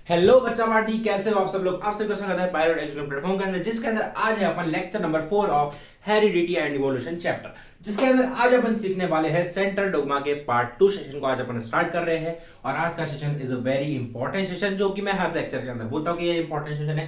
Hello बच्चा party, कैसे हो आप सब लोग। आप सबका स्वागत है पायलट एजुकेशन प्लेटफॉर्म के अंदर, जिसके अंदर आज है अपन lecture number 4 of heredity and evolution chapter, जिसके अंदर आज अपन सीखने वाले हैं सेंट्रल डोग्मा के पार्ट 2 सेशन को आज अपन स्टार्ट कर रहे हैं। और आज का session is a very important session, जो कि मैं हर लेक्चर के अंदर बोलता हूँ कि ये इंपॉर्टेंट सेशन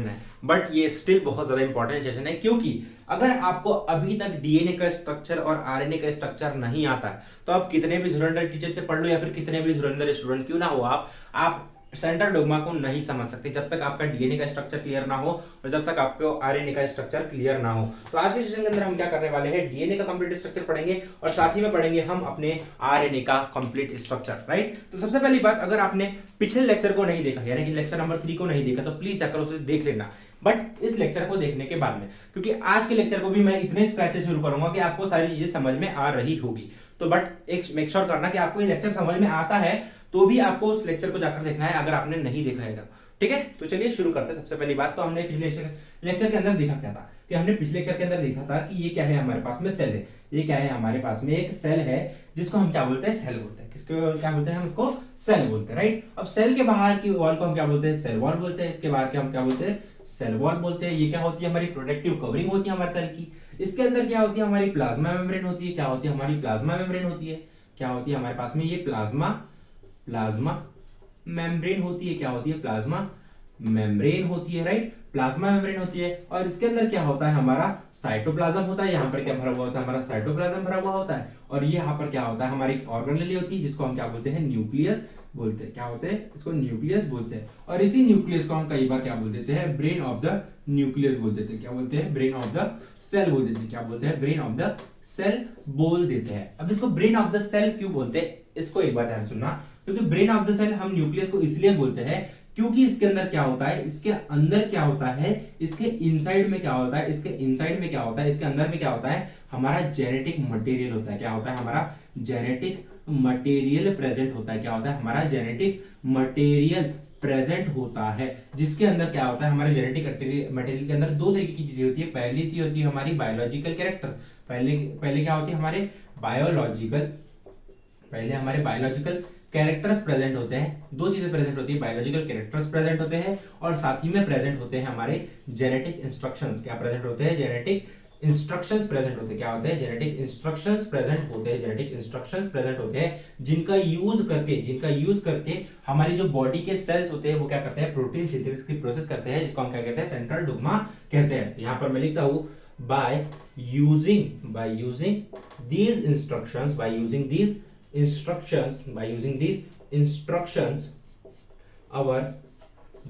है, बट ये स्टिल बहुत ज्यादा इंपॉर्टेंट सेशन है, क्योंकि अगर आपको अभी तक डीएनए का स्ट्रक्चर और आरएनए का स्ट्रक्चर नहीं आता है, तो आप कितने भी धुरंधर टीचर से पढ़ लो या फिर कितने भी धुरंधर स्टूडेंट क्यों ना हो, आप सेंट्रल डोग्मा को नहीं समझ सकते जब तक आपका डीएनए का स्ट्रक्चर क्लियर ना हो और जब तक आपको आरएनए का स्ट्रक्चर क्लियर ना हो। तो आज के सेशन के अंदर हम क्या करने वाले हैं, डीएनए का कंप्लीट स्ट्रक्चर पढ़ेंगे और साथ ही में पढ़ेंगे हम अपने आरएनए का कंप्लीट स्ट्रक्चर, राइट। तो सबसे पहली बात, अगर आपने पिछले लेक्चर को नहीं देखा, यानी कि लेक्चर नंबर 3 को नहीं देखा, तो प्लीज जाकर उसे देख लेना, बट इस लेक्चर को देखने के बाद में, क्योंकि आज के लेक्चर को भी मैं इतने स्क्रैच से शुरू करूंगा कि आपको सारी चीजें समझ में आ रही होगी। तो बट एक मेक श्योर करना कि आपको ये लेक्चर समझ में आता है, तो भी आपको उस लेक्चर को जाकर देखना है अगर आपने नहीं देखा है। ठीक है, तो चलिए शुरू करते हैं। सबसे पहली बात, तो हमने पिछले लेक्चर के अंदर देखा क्या था, कि हमने पिछले लेक्चर के अंदर देखा था कि ये क्या है, हमारे पास में सेल है। ये क्या है, हमारे पास में एक सेल है, जिसको हम क्या बोलते हैं, सेल बोलते हैं। किसको क्या बोलते हैं, हम इसको सेल बोलते हैं, राइट। अब सेल के बाहर की वॉल को हम क्या बोलते हैं, सेल वॉल बोलते हैं। इसके बाहर के हम क्या बोलते हैं, सेल वॉल बोलते हैं। ये क्या होती है, हमारी प्रोटेक्टिव कवरिंग होती है हमारे सेल की। इसके अंदर क्या होती है, हमारी प्लाज्मा मेम्ब्रेन होती है। क्या होती है, हमारी प्लाज्मा मेम्ब्रेन होती है। क्या होती है हमारे पास में, ये प्लाज्मा मेम्ब्रेन होती है। क्या होती है, प्लाज्मा मेम्ब्रेन होती है, राइट। प्लाज्मा मेम्ब्रेन होती है। और इसके अंदर क्या होता है, हमारा साइटोप्लाज्म होता है। यहाँ पर क्या भरा हुआ होता है, हमारा साइटोप्लाज्म भरा हुआ होता है। और ये यहाँ पर क्या होता है, हमारी ऑर्गेनेल होती है, जिसको हम क्या बोलते हैं, न्यूक्लियस बोलते हैं। क्या होते हैं, इसको न्यूक्लियस बोलते हैं। और इसी न्यूक्लियस को हम कई बार क्या बोल देते हैं, ब्रेन ऑफ द न्यूक्लियस बोल देते हैं। क्या बोलते हैं, ब्रेन ऑफ द सेल बोल देते हैं। क्या बोलते हैं, ब्रेन ऑफ द सेल बोल देते हैं। अब इसको ब्रेन ऑफ द सेल क्यों बोलते हैं, इसको एक बार ध्यान सुनना, क्योंकि ब्रेन ऑफ द सेल हम न्यूक्लियस को इसलिए बोलते हैं क्योंकि इसके अंदर क्या होता है, इसके अंदर क्या होता है, इसके इनसाइड में क्या होता है, इसके इनसाइड में क्या होता है, इसके अंदर में क्या होता है, हमारा जेनेटिक मटेरियल होता है। क्या होता है, हमारा जेनेटिक मटेरियल प्रेजेंट होता है। क्या होता है, हमारा जेनेटिक मटेरियल प्रेजेंट होता है, जिसके अंदर क्या होता है, हमारे जेनेटिक मटेरियल के अंदर दो तरीके की चीजें होती है। पहली होती है हमारी बायोलॉजिकल कैरेक्टर्स। पहले क्या होती है, हमारे बायोलॉजिकल कैरेक्टर्स प्रेजेंट होते हैं। दो चीजें प्रेजेंट होती है, बायोलॉजिकल कैरेक्टर्स प्रेजेंट होते हैं और साथ ही में प्रेजेंट होते हैं हमारे जेनेटिक इंस्ट्रक्शंस। क्या प्रेजेंट होते हैं, जेनेटिक इंस्ट्रक्शंस प्रेजेंट होते हैं। क्या होते हैं, जेनेटिक इंस्ट्रक्शंस प्रेजेंट होते हैं। जेनेटिक इंस्ट्रक्शंस प्रेजेंट होते हैं, जिनका यूज करके हमारी जो बॉडी के सेल्स होते हैं वो क्या करते हैं, प्रोटीन सिंथेसिस की प्रोसेस करते हैं, जिसको हम क्या कहते हैं, सेंट्रल डोग्मा कहते हैं। यहाँ पर मैं लिखता हूं, by using these instructions our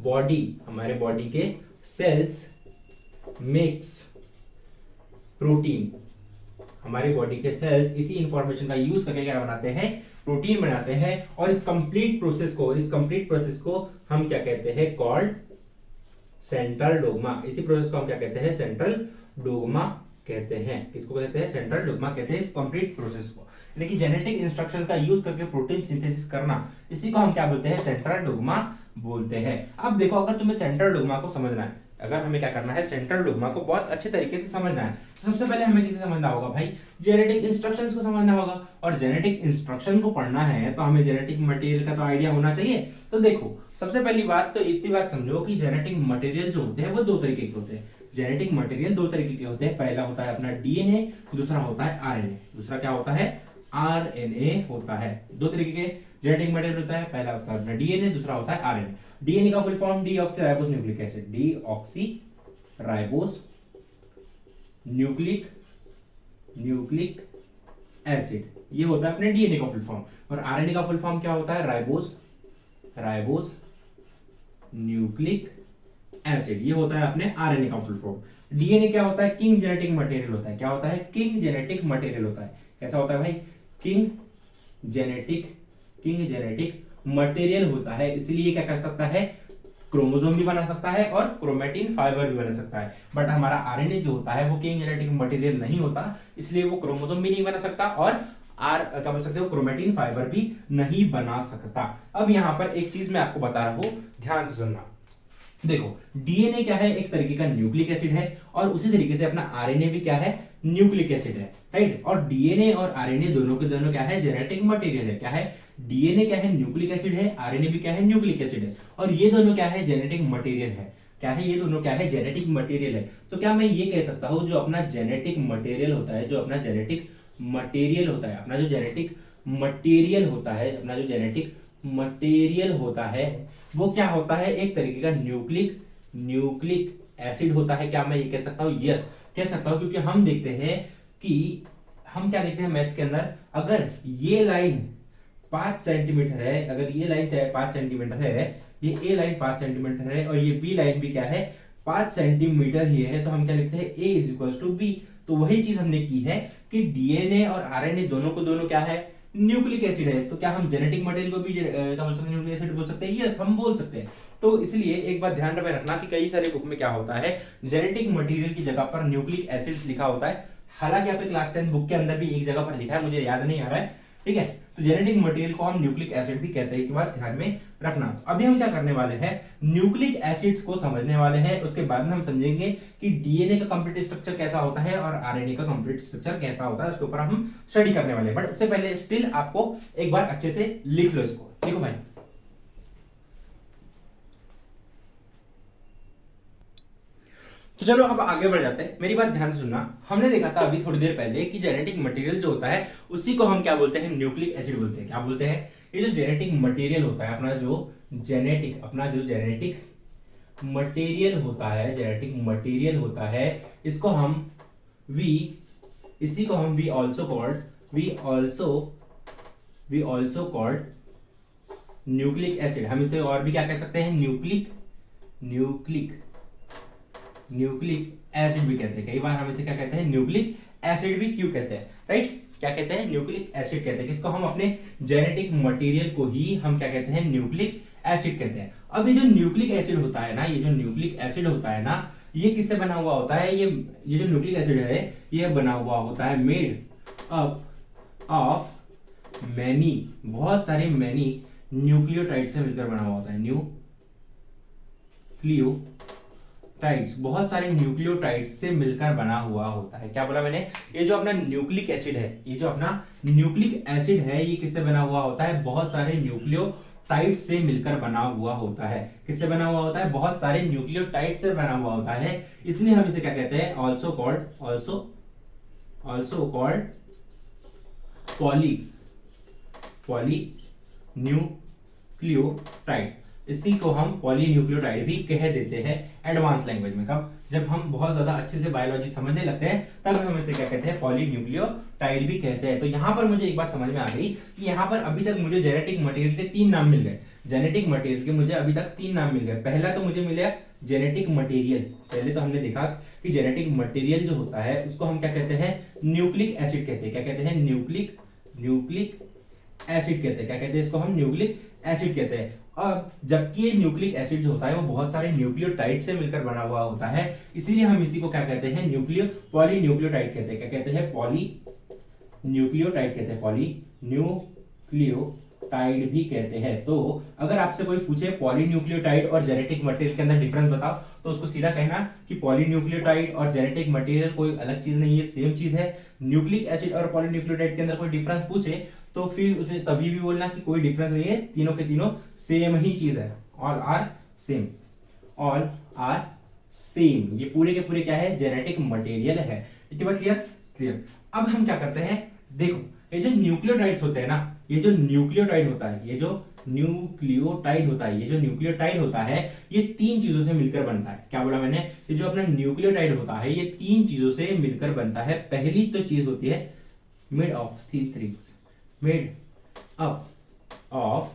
body, हमारे बॉडी के सेल्स मेक्स प्रोटीन। हमारे बॉडी के सेल्स इसी इंफॉर्मेशन का यूज करके क्या बनाते हैं, प्रोटीन बनाते हैं। और इस कंप्लीट प्रोसेस को हम क्या कहते हैं, कॉल्ड सेंट्रल डोग्मा। इसी प्रोसेस को हम क्या कहते हैं, सेंट्रल डोग्मा कहते हैं। किसको कहते हैं, सेंट्रल डोग्मा कहते हैं इस कंप्लीट प्रोसेस को, यानी कि जेनेटिक इंस्ट्रक्शंस का यूज करके प्रोटीन सिंथेसिस करना, इसी को हम क्या बोलते हैं, सेंट्रल डोग्मा बोलते हैं। अब देखो, अगर तुम्हें सेंट्रल डोग्मा को समझना है, अगर हमें क्या करना है, सेंट्रल डोग्मा को बहुत अच्छे तरीके से समझना है, तो सबसे पहले हमें किसे समझना होगा भाई, जेनेटिक इंस्ट्रक्शंस को समझना होगा। और जेनेटिक इंस्ट्रक्शन को पढ़ना है तो हमें जेनेटिक मटेरियल का तो आइडिया होना चाहिए। तो देखो, सबसे पहली बात तो इतनी बात समझो कि जेनेटिक मटेरियल जो होते हैं वो दो तरीके के होते हैं। जेनेटिक मटेरियल दो तरीके के होते हैं, पहला होता है अपना डीएनए, दूसरा होता है आरएनए। दूसरा क्या होता है, आरएनए होता है। दो तरीके के जेनेटिक मटेरियल होता है, पहला होता है अपना डीएनए, दूसरा होता है आरएनए। डीएनए का full form deoxy ribose nucleic acid, deoxy ribose nucleic acid, ये होता है अपने डीएनए का फुल फॉर्म। और आरएनए का फुल फॉर्म क्या होता है, राइबोस न्यूक्लिक एसिड, ये होता है अपने आरएनए का फुल फॉर्म। डीएनए क्या होता है, किंग जेनेटिक मटेरियल होता है। क्या होता है, किंग जेनेटिक मटेरियल होता है। कैसा होता है भाई, किंग जेनेटिक मटेरियल होता है। इसलिए क्या कर सकता है, क्रोमोसोम भी बना सकता है और क्रोमेटिन फाइबर भी बना सकता है। बट हमारा आरएनए जो होता है वो किंग जेनेटिक मटेरियल नहीं होता, इसलिए वो क्रोमोसोम भी नहीं बना सकता और क्या बोल सकते हो, क्रोमेटिन फाइबर भी नहीं बना सकता। अब यहाँ पर एक चीज मैं आपको बता रहा हूं, ध्यान से सुनना। देखो, डीएनए क्या है, एक तरीके का न्यूक्लिक एसिड है, और उसी तरीके से अपना आरएनए भी क्या है, न्यूक्लिक एसिड है, राइट। और डीएनए और आरएनए दोनों के दोनों क्या है, जेनेटिक मटेरियल है। क्या है, डीएनए क्या है, न्यूक्लिक एसिड है, आरएनए भी क्या है, न्यूक्लिक एसिड है, और ये दोनों क्या है, जेनेटिक मटेरियल है। क्या है, ये दोनों क्या है, जेनेटिक मटेरियल है। तो क्या मैं ये कह सकता हूं जो अपना जेनेटिक मटेरियल होता है, जो अपना जेनेटिक मटेरियल होता है, अपना जो जेनेटिक मटेरियल होता है, अपना जो जेनेटिक मटेरियल होता है, वो क्या होता है, एक तरीके का न्यूक्लिक एसिड होता है। क्या मैं ये कह सकता हूँ? यस, कह सकता हूँ, क्योंकि हम देखते हैं कि हम क्या देखते हैं मैथ्स के अंदर, अगर ये लाइन 5 सेंटीमीटर है, अगर ये लाइन 5 सेंटीमीटर है, ये ए लाइन 5 सेंटीमीटर है, और ये बी लाइन भी क्या है, 5 सेंटीमीटर ही है, तो हम क्या लिखते हैं, ए इज इक्वल टू बी। तो वही चीज हमने की है कि डीएनए और आरएनए दोनों को दोनों क्या है, न्यूक्लिक एसिड है। तो क्या हम जेनेटिक मटेरियल को भी क्या बोल सकते हैं, न्यूक्लिक एसिड बोल सकते हैं? यस, हम बोल सकते हैं। तो इसलिए एक बात ध्यान में रखना कि कई सारे बुक में क्या होता है, जेनेटिक मटेरियल की जगह पर न्यूक्लिक एसिड्स लिखा होता है। हालांकि आपके क्लास 10 बुक के अंदर भी एक जगह पर लिखा है, मुझे याद नहीं आ रहा है, ठीक है। तो जेनेटिक मटेरियल को हम न्यूक्लिक एसिड भी कहते हैं, इस बात ध्यान में रखना। अभी हम क्या करने वाले हैं, न्यूक्लिक एसिड्स को समझने वाले हैं, उसके बाद में हम समझेंगे कि डीएनए का कंप्लीट स्ट्रक्चर कैसा होता है और आरएनए का कंप्लीट स्ट्रक्चर कैसा होता है, उसके ऊपर हम स्टडी करने वाले हैं। बट उससे पहले स्टिल आपको एक बार अच्छे से लिख लो इसको, लिखो भाई। तो चलो अब आगे बढ़ जाते हैं, मेरी बात ध्यान से सुनना। हमने देखा था अभी थोड़ी देर पहले कि जेनेटिक मटेरियल जो होता है उसी को हम क्या बोलते हैं, न्यूक्लिक एसिड बोलते हैं। क्या बोलते हैं? ये जो जेनेटिक मटेरियल होता है, अपना जो जेनेटिक मटेरियल होता है, जेनेटिक मटेरियल होता है, इसको हम इसी को हम we also called nucleic acid. हम इसे और भी क्या कह सकते हैं, न्यूक्लिक एसिड भी कहते हैं। कई बार हम इसे क्या कहते हैं, न्यूक्लिक एसिड भी क्यों कहते हैं, राइट? क्या कहते हैं, न्यूक्लिक एसिड कहते हैं। किसको? हम अपने जेनेटिक मटेरियल को ही हम क्या कहते हैं, न्यूक्लिक एसिड कहते हैं। अब ये जो न्यूक्लिक एसिड होता है ना, ये जो न्यूक्लिक एसिड होता है ना, ये किससे बना हुआ होता है, ये जो न्यूक्लिक एसिड है, ये बना हुआ होता है मेड अप ऑफ बहुत सारे न्यूक्लियोटाइड से मिलकर बना हुआ होता है। न्यूक्लियोटाइड्स, बहुत सारे न्यूक्लियोटाइड्स से मिलकर बना हुआ होता है। क्या बोला मैंने? ये जो अपना न्यूक्लिक एसिड है, ये किससे बना हुआ होता है, बहुत सारे न्यूक्लियोटाइड से मिलकर बना हुआ होता है। किससे बना हुआ होता है? बहुत सारे न्यूक्लियोटाइड से बना हुआ होता है। इसलिए हम इसे क्या कहते हैं, ऑल्सो कॉल्ड पॉलीन्यूक्लियोटाइड। इसी को हम पॉलीन्यूक्लियोटाइड भी कह देते हैं एडवांस लैंग्वेज में। कब? जब हम बहुत ज्यादा अच्छे से बायोलॉजी समझने लगते हैं तब हम इसे क्या कहते हैं, पॉलीन्यूक्लियोटाइड भी कहते हैं। तो यहाँ पर मुझे एक बात समझ में आ गई कि यहाँ पर अभी तक मुझे जेनेटिक मटेरियल के 3 नाम मिल गए। जेनेटिक मटेरियल के मुझे अभी तक 3 नाम मिल गए। पहला तो मुझे मिला जेनेटिक मटेरियल। पहले तो हमने देखा कि जेनेटिक मटेरियल जो होता है उसको हम क्या कहते हैं, न्यूक्लिक एसिड कहते हैं। क्या कहते हैं? न्यूक्लिक एसिड कहते हैं। क्या कहते हैं इसको? हम न्यूक्लिक एसिड कहते हैं। और जबकि ये न्यूक्लिक एसिड जो होता है वो बहुत सारे न्यूक्लियोटाइड से मिलकर बना हुआ होता है, इसीलिए हम इसी को क्या कहते हैं, पॉलीन्यूक्लियोटाइड कहते हैं। क्या कहते हैं? पॉलीन्यूक्लियोटाइड कहते हैं, पॉलीन्यूक्लियोटाइड भी कहते हैं। तो अगर आपसे कोई पूछे पॉलीन्यूक्लियोटाइड और जेनेटिक मटेरियल के अंदर डिफरेंस बताओ, तो उसको सीधा कहना कि पॉलीन्यूक्लियोटाइड और जेनेटिक मटेरियल कोई अलग चीज नहीं है, सेम चीज है। न्यूक्लिक एसिड और पॉलीन्यूक्लियोटाइड के अंदर कोई डिफरेंस पूछे तो फिर उसे तभी भी बोलना कि कोई डिफरेंस नहीं है, तीनों के तीनों सेम ही चीज है। All are same. ये पूरे के पूरे क्या है, जेनेटिक मटेरियल है। इतनी बात क्लियर। अब हम क्या करते हैं, देखो ये जो न्यूक्लियोटाइड्स होते हैं ना, ये जो न्यूक्लियोटाइड होता है, ये 3 चीजों से मिलकर बनता है। क्या बोला मैंने? ये जो अपना न्यूक्लियोटाइड होता है ये 3 चीजों से मिलकर बनता है। पहली तो चीज होती है मेड अप ऑफ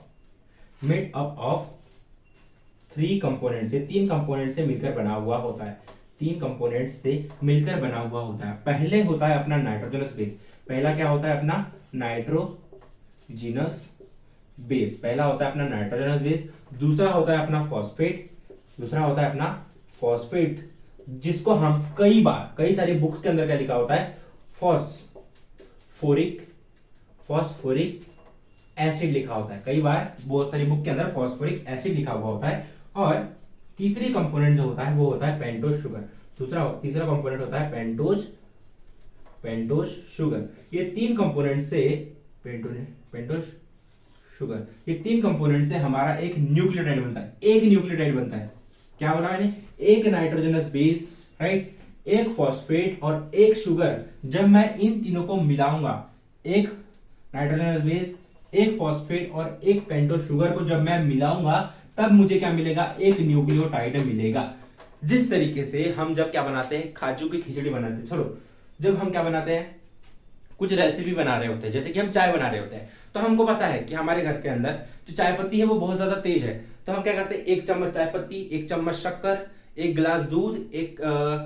3 कंपोनेंट से, 3 कंपोनेंट से मिलकर बना हुआ होता है। 3 कंपोनेंट से मिलकर बना हुआ होता है। पहले होता है अपना नाइट्रोजनस बेस। पहला क्या होता है अपना नाइट्रोजनस बेस। पहला होता है अपना नाइट्रोजनस बेस। दूसरा होता है अपना फॉस्फेट, जिसको हम कई सारी बुक्स के अंदर क्या लिखा होता है, फॉस्फोरिक एसिड लिखा होता है। कई बार बहुत सारी बुक के अंदर फॉस्फोरिक एसिड लिखा हुआ होता है। और तीसरी कंपोनेंट जो होता है वो होता है पेंटोज शुगर। तीसरा कंपोनेंट होता है पेंटोज शुगर। ये 3 कंपोनेंट से पेंटोज शुगर, ये तीन कंपोनेंट से हमारा एक न्यूक्लियोटाइड बनता है। एक न्यूक्लियोटाइड बनता है, क्या बोला मैंने, एक नाइट्रोजनस बेस, राइट, एक फॉस्फेट और एक शुगर। जब मैं इन तीनों को मिलाऊंगा, एक नाइट्रोजनस बेस, एक फॉस्फेट और एक पेंटोस शुगर को जब मैं मिलाऊंगा, तब मुझे क्या मिलेगा, एक न्यूक्लियोटाइड मिलेगा। जिस तरीके से हम जब क्या बनाते हैं, काजू की खिचड़ी बनाते हैं, चलो जब हम क्या बनाते हैं, कुछ रेसिपी बना रहे होते हैं, जैसे कि हम चाय बना रहे होते हैं, तो हमको पता है कि हमारे घर के अंदर जो चाय पत्ती है वो बहुत ज्यादा तेज है, तो हम क्या करते हैं, एक चम्मच चाय पत्ती, एक चम्मच शक्कर, एक गिलास दूध, एक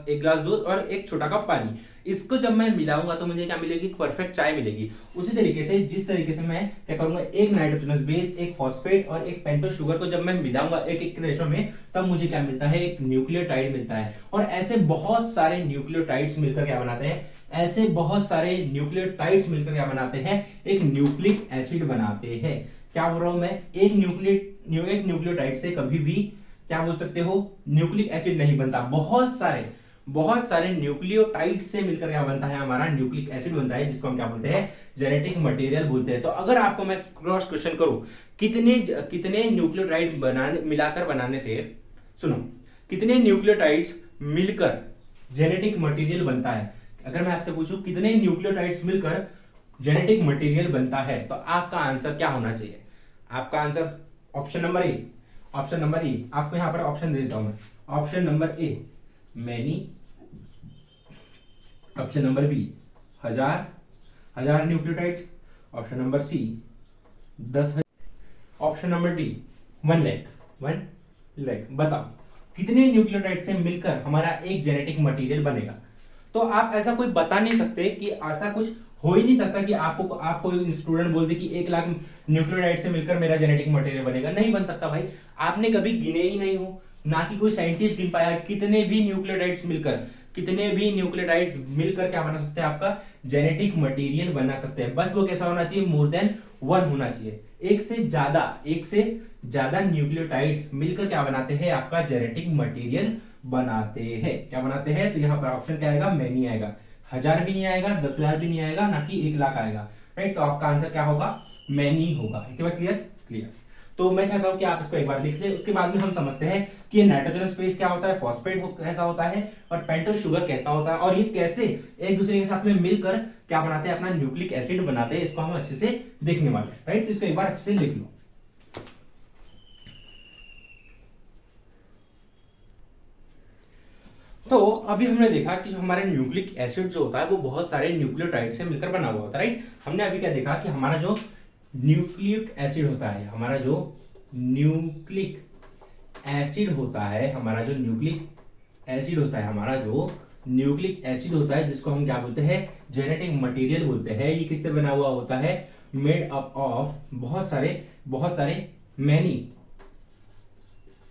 गिलास दूध और एक छोटा कप पानी, इसको जब मैं मिलाऊंगा तो मुझे क्या मिलेगी, परफेक्ट चाय मिलेगी। उसी तरीके से जिस तरीके से मैं क्या करूंगा, एक नाइट्रोजनस बेस, एक फॉस्फेट और एक पेंटोस शुगर को जब मैं मिलाऊंगा एक एक रेशो में, तब मुझे क्या मिलता है, एक न्यूक्लियोटाइड मिलता है। और ऐसे बहुत सारे न्यूक्लियोटाइड्स मिलकर क्या बनाते हैं, ऐसे बहुत सारे न्यूक्लियोटाइड्स मिलकर क्या बनाते हैं, एक न्यूक्लिक एसिड बनाते हैं। क्या बोल रहा हूं मैं, एक न्यूक्लियोटाइड से कभी भी क्या बोल सकते हो, न्यूक्लिक एसिड नहीं बनता। बहुत सारे न्यूक्लियोटाइड से मिलकर क्या बनता है, हमारा न्यूक्लिक एसिड बनता है, जिसको हम क्या बोलते हैं, जेनेटिक मटेरियल बोलते हैं। तो अगर आपको मैं क्रॉस क्वेश्चन करूं, कितने न्यूक्लियोटाइड मिलाकर बनाने से, सुनो, कितने न्यूक्लियोटाइड्स मिलकर जेनेटिक मटेरियल बनता है, अगर मैं आपसे पूछूं कितने न्यूक्लियोटाइड्स मिलकर जेनेटिक मटेरियल बनता है, तो आपका आंसर क्या होना चाहिए, आपका आंसर ऑप्शन नंबर ए, आपको यहां पर ऑप्शन दे देता हूं मैं, option number A many, option number B 1000 nucleotide, option number C 10,000, option number D 1 lakh. बताओ कितने न्यूक्लियोटाइड से मिलकर हमारा एक जेनेटिक मटेरियल बनेगा। तो आप ऐसा कोई बता नहीं सकते कि ऐसा कुछ हो ही नहीं सकता कि आपको स्टूडेंट बोल दे कि 1 लाख न्यूक्लियोटाइड से मिलकर मेरा जेनेटिक मटेरियल बनेगा, नहीं बन सकता भाई। आपने कभी गिने ही नहीं हो, ना कि कोई साइंटिस्ट गिन पाया कितने भी न्यूक्लियोटाइड्स मिलकर क्या बना सकते हैं, आपका जेनेटिक मटेरियल बना सकते हैं। बस वो कैसा होना चाहिए, मोर देन 1 होना चाहिए। एक से ज्यादा न्यूक्लियोटाइड्स मिलकर क्या बनाते हैं, आपका जेनेटिक मटेरियल बनाते हैं। क्या बनाते हैं, तो यहाँ पर ऑप्शन क्या आएगा, मैनी आएगा। 1000 भी नहीं आएगा, 10,000 भी नहीं आएगा, ना कि 1 लाख आएगा, राइट। तो आपका आंसर क्या होगा, मैनी होगा। इतनी बात क्लियर। तो मैं चाहता हूं कि आप इसको एक बार लिख ले, उसके बाद में हम समझते हैं कि ये नाइट्रोजनस बेस क्या होता है, फॉस्फेट कैसा होता है और पेंटोस शुगर कैसा होता है, और ये कैसे एक दूसरे के साथ में मिलकर क्या बनाते हैं, अपना न्यूक्लिक एसिड बनाते हैं। इसको हम अच्छे से देखने वाले हैं, राइट। तो इसको एक बार अच्छे से लिख लो। तो अभी हमने देखा कि जो हमारे न्यूक्लिक एसिड जो होता है वो बहुत सारे न्यूक्लियोटाइड से मिलकर बना हुआ होता है, राइट। हमने अभी क्या देखा कि हमारा जो न्यूक्लिक एसिड होता है, हमारा जो न्यूक्लिक एसिड होता है, जिसको हम क्या बोलते हैं, जेनेटिक मटेरियल बोलते हैं। ये किससे बना हुआ होता है, मेड अप ऑफ बहुत सारे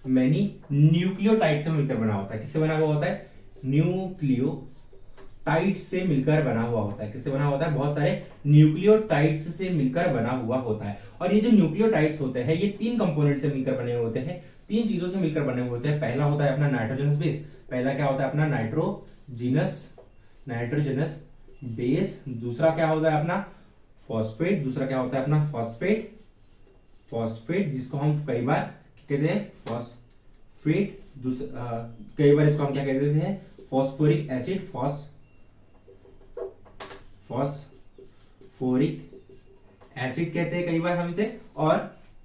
मैनी न्यूक्लियोटाइड से मिलकर बना होता है। किससे बना हुआ होता है, न्यूक्लियोटाइड से मिलकर बना हुआ होता है। किससे बना होता है, बहुत सारे न्यूक्लियोटाइड्स से मिलकर बना हुआ होता है। और ये जो न्यूक्लियोटाइड्स होते हैं, ये 3 कंपोनेंट से मिलकर बने हुए होते हैं, 3 चीजों से मिलकर बने हुए होते हैं। पहला होता है अपना नाइट्रोजनस बेस, पहला क्या होता है अपना नाइट्रोजनस बेस। दूसरा क्या होता है अपना फॉस्फेट, फॉस्फेट जिसको हम कई बार कहते हैं फॉस्फेट, कई बार इसको हम क्या कहते हैं, फॉस्फोरिक एसिड, फॉस्फोरिक एसिड कहते हैं कई बार हम इसे। और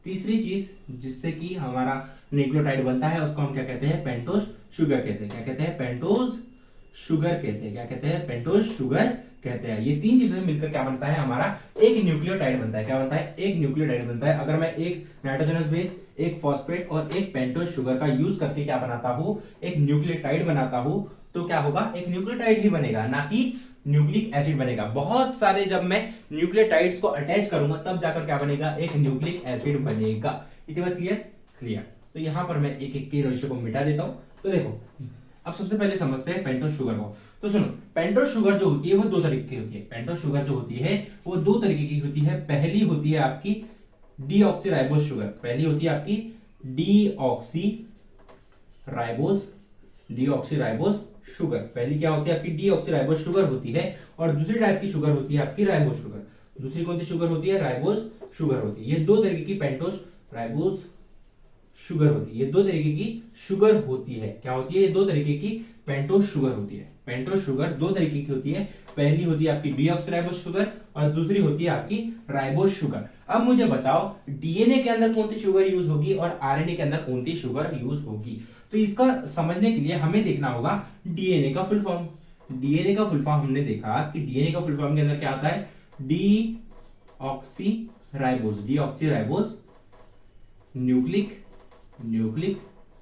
तीसरी चीज जिससे कि हमारा न्यूक्लियोटाइड बनता है, उसको हम क्या कहते हैं, पेंटोस शुगर कहते हैं। क्या कहते हैं, पेंटोस शुगर कहते हैं। ये 3 चीजों से मिलकर क्या बनता है, हमारा एक न्यूक्लियोटाइड बनता है। क्या बनता है, एक न्यूक्लियोटाइड बनता है। अगर मैं एक नाइट्रोजनस बेस, एक फॉस्फेट और एक पेंटोस शुगर का यूज करके क्या बनाता हूं, एक न्यूक्लियोटाइड बनाता हूं, तो क्या होगा, एक न्यूक्लियोटाइड ही बनेगा, ना कि न्यूक्लिक एसिड बनेगा। बहुत सारे जब मैं न्यूक्लियोटाइड्स को अटैच करूंगा तब जाकर क्या बनेगा, एक न्यूक्लिक एसिड बनेगा। इतनी बात क्लियर। तो यहां पर मैं एक एक के रेशो को मिटा देता हूं। तो देखो अब सबसे पहले समझते हैं पेंटोस शुगर को। तो सुनो, पेंटोस शुगर जो होती है वो 2 तरीके की होती है। पेंटोस शुगर जो होती है वो 2 तरीके की होती है। पहली होती है आपकी डीऑक्सीराइबोस शुगर, पहली क्या होती है आपकी डीऑक्सीराइबोस शुगर होती है। और दूसरी टाइप की शुगर होती है आपकी राइबोस शुगर। दूसरी कौन सी शुगर होती है, राइबोस शुगर होती है। ये दो तरीके की पेंटोस राइबोज शुगर होती है। ये दो तरीके की शुगर होती है। क्या होती है? ये दो तरीके की पेंटोस शुगर होती है। पेंटोस शुगर दो तरीके की होती है। पहली होती है आपकी डीऑक्सीराइबोज शुगर और दूसरी होती है आपकी राइबोज शुगर। अब मुझे बताओ डीएनए के अंदर कौन सी शुगर यूज होगी और आरएनए के अंदर कौन सी शुगर यूज होगी। तो इसका समझने के लिए हमें देखना होगा डीएनए का फुल फॉर्म। डीएनए का फुल फॉर्म हमने देखा कि डीएनए का फुल फॉर्म के अंदर क्या आता है? डीऑक्सीराइबोज। Deoxyribose nucleic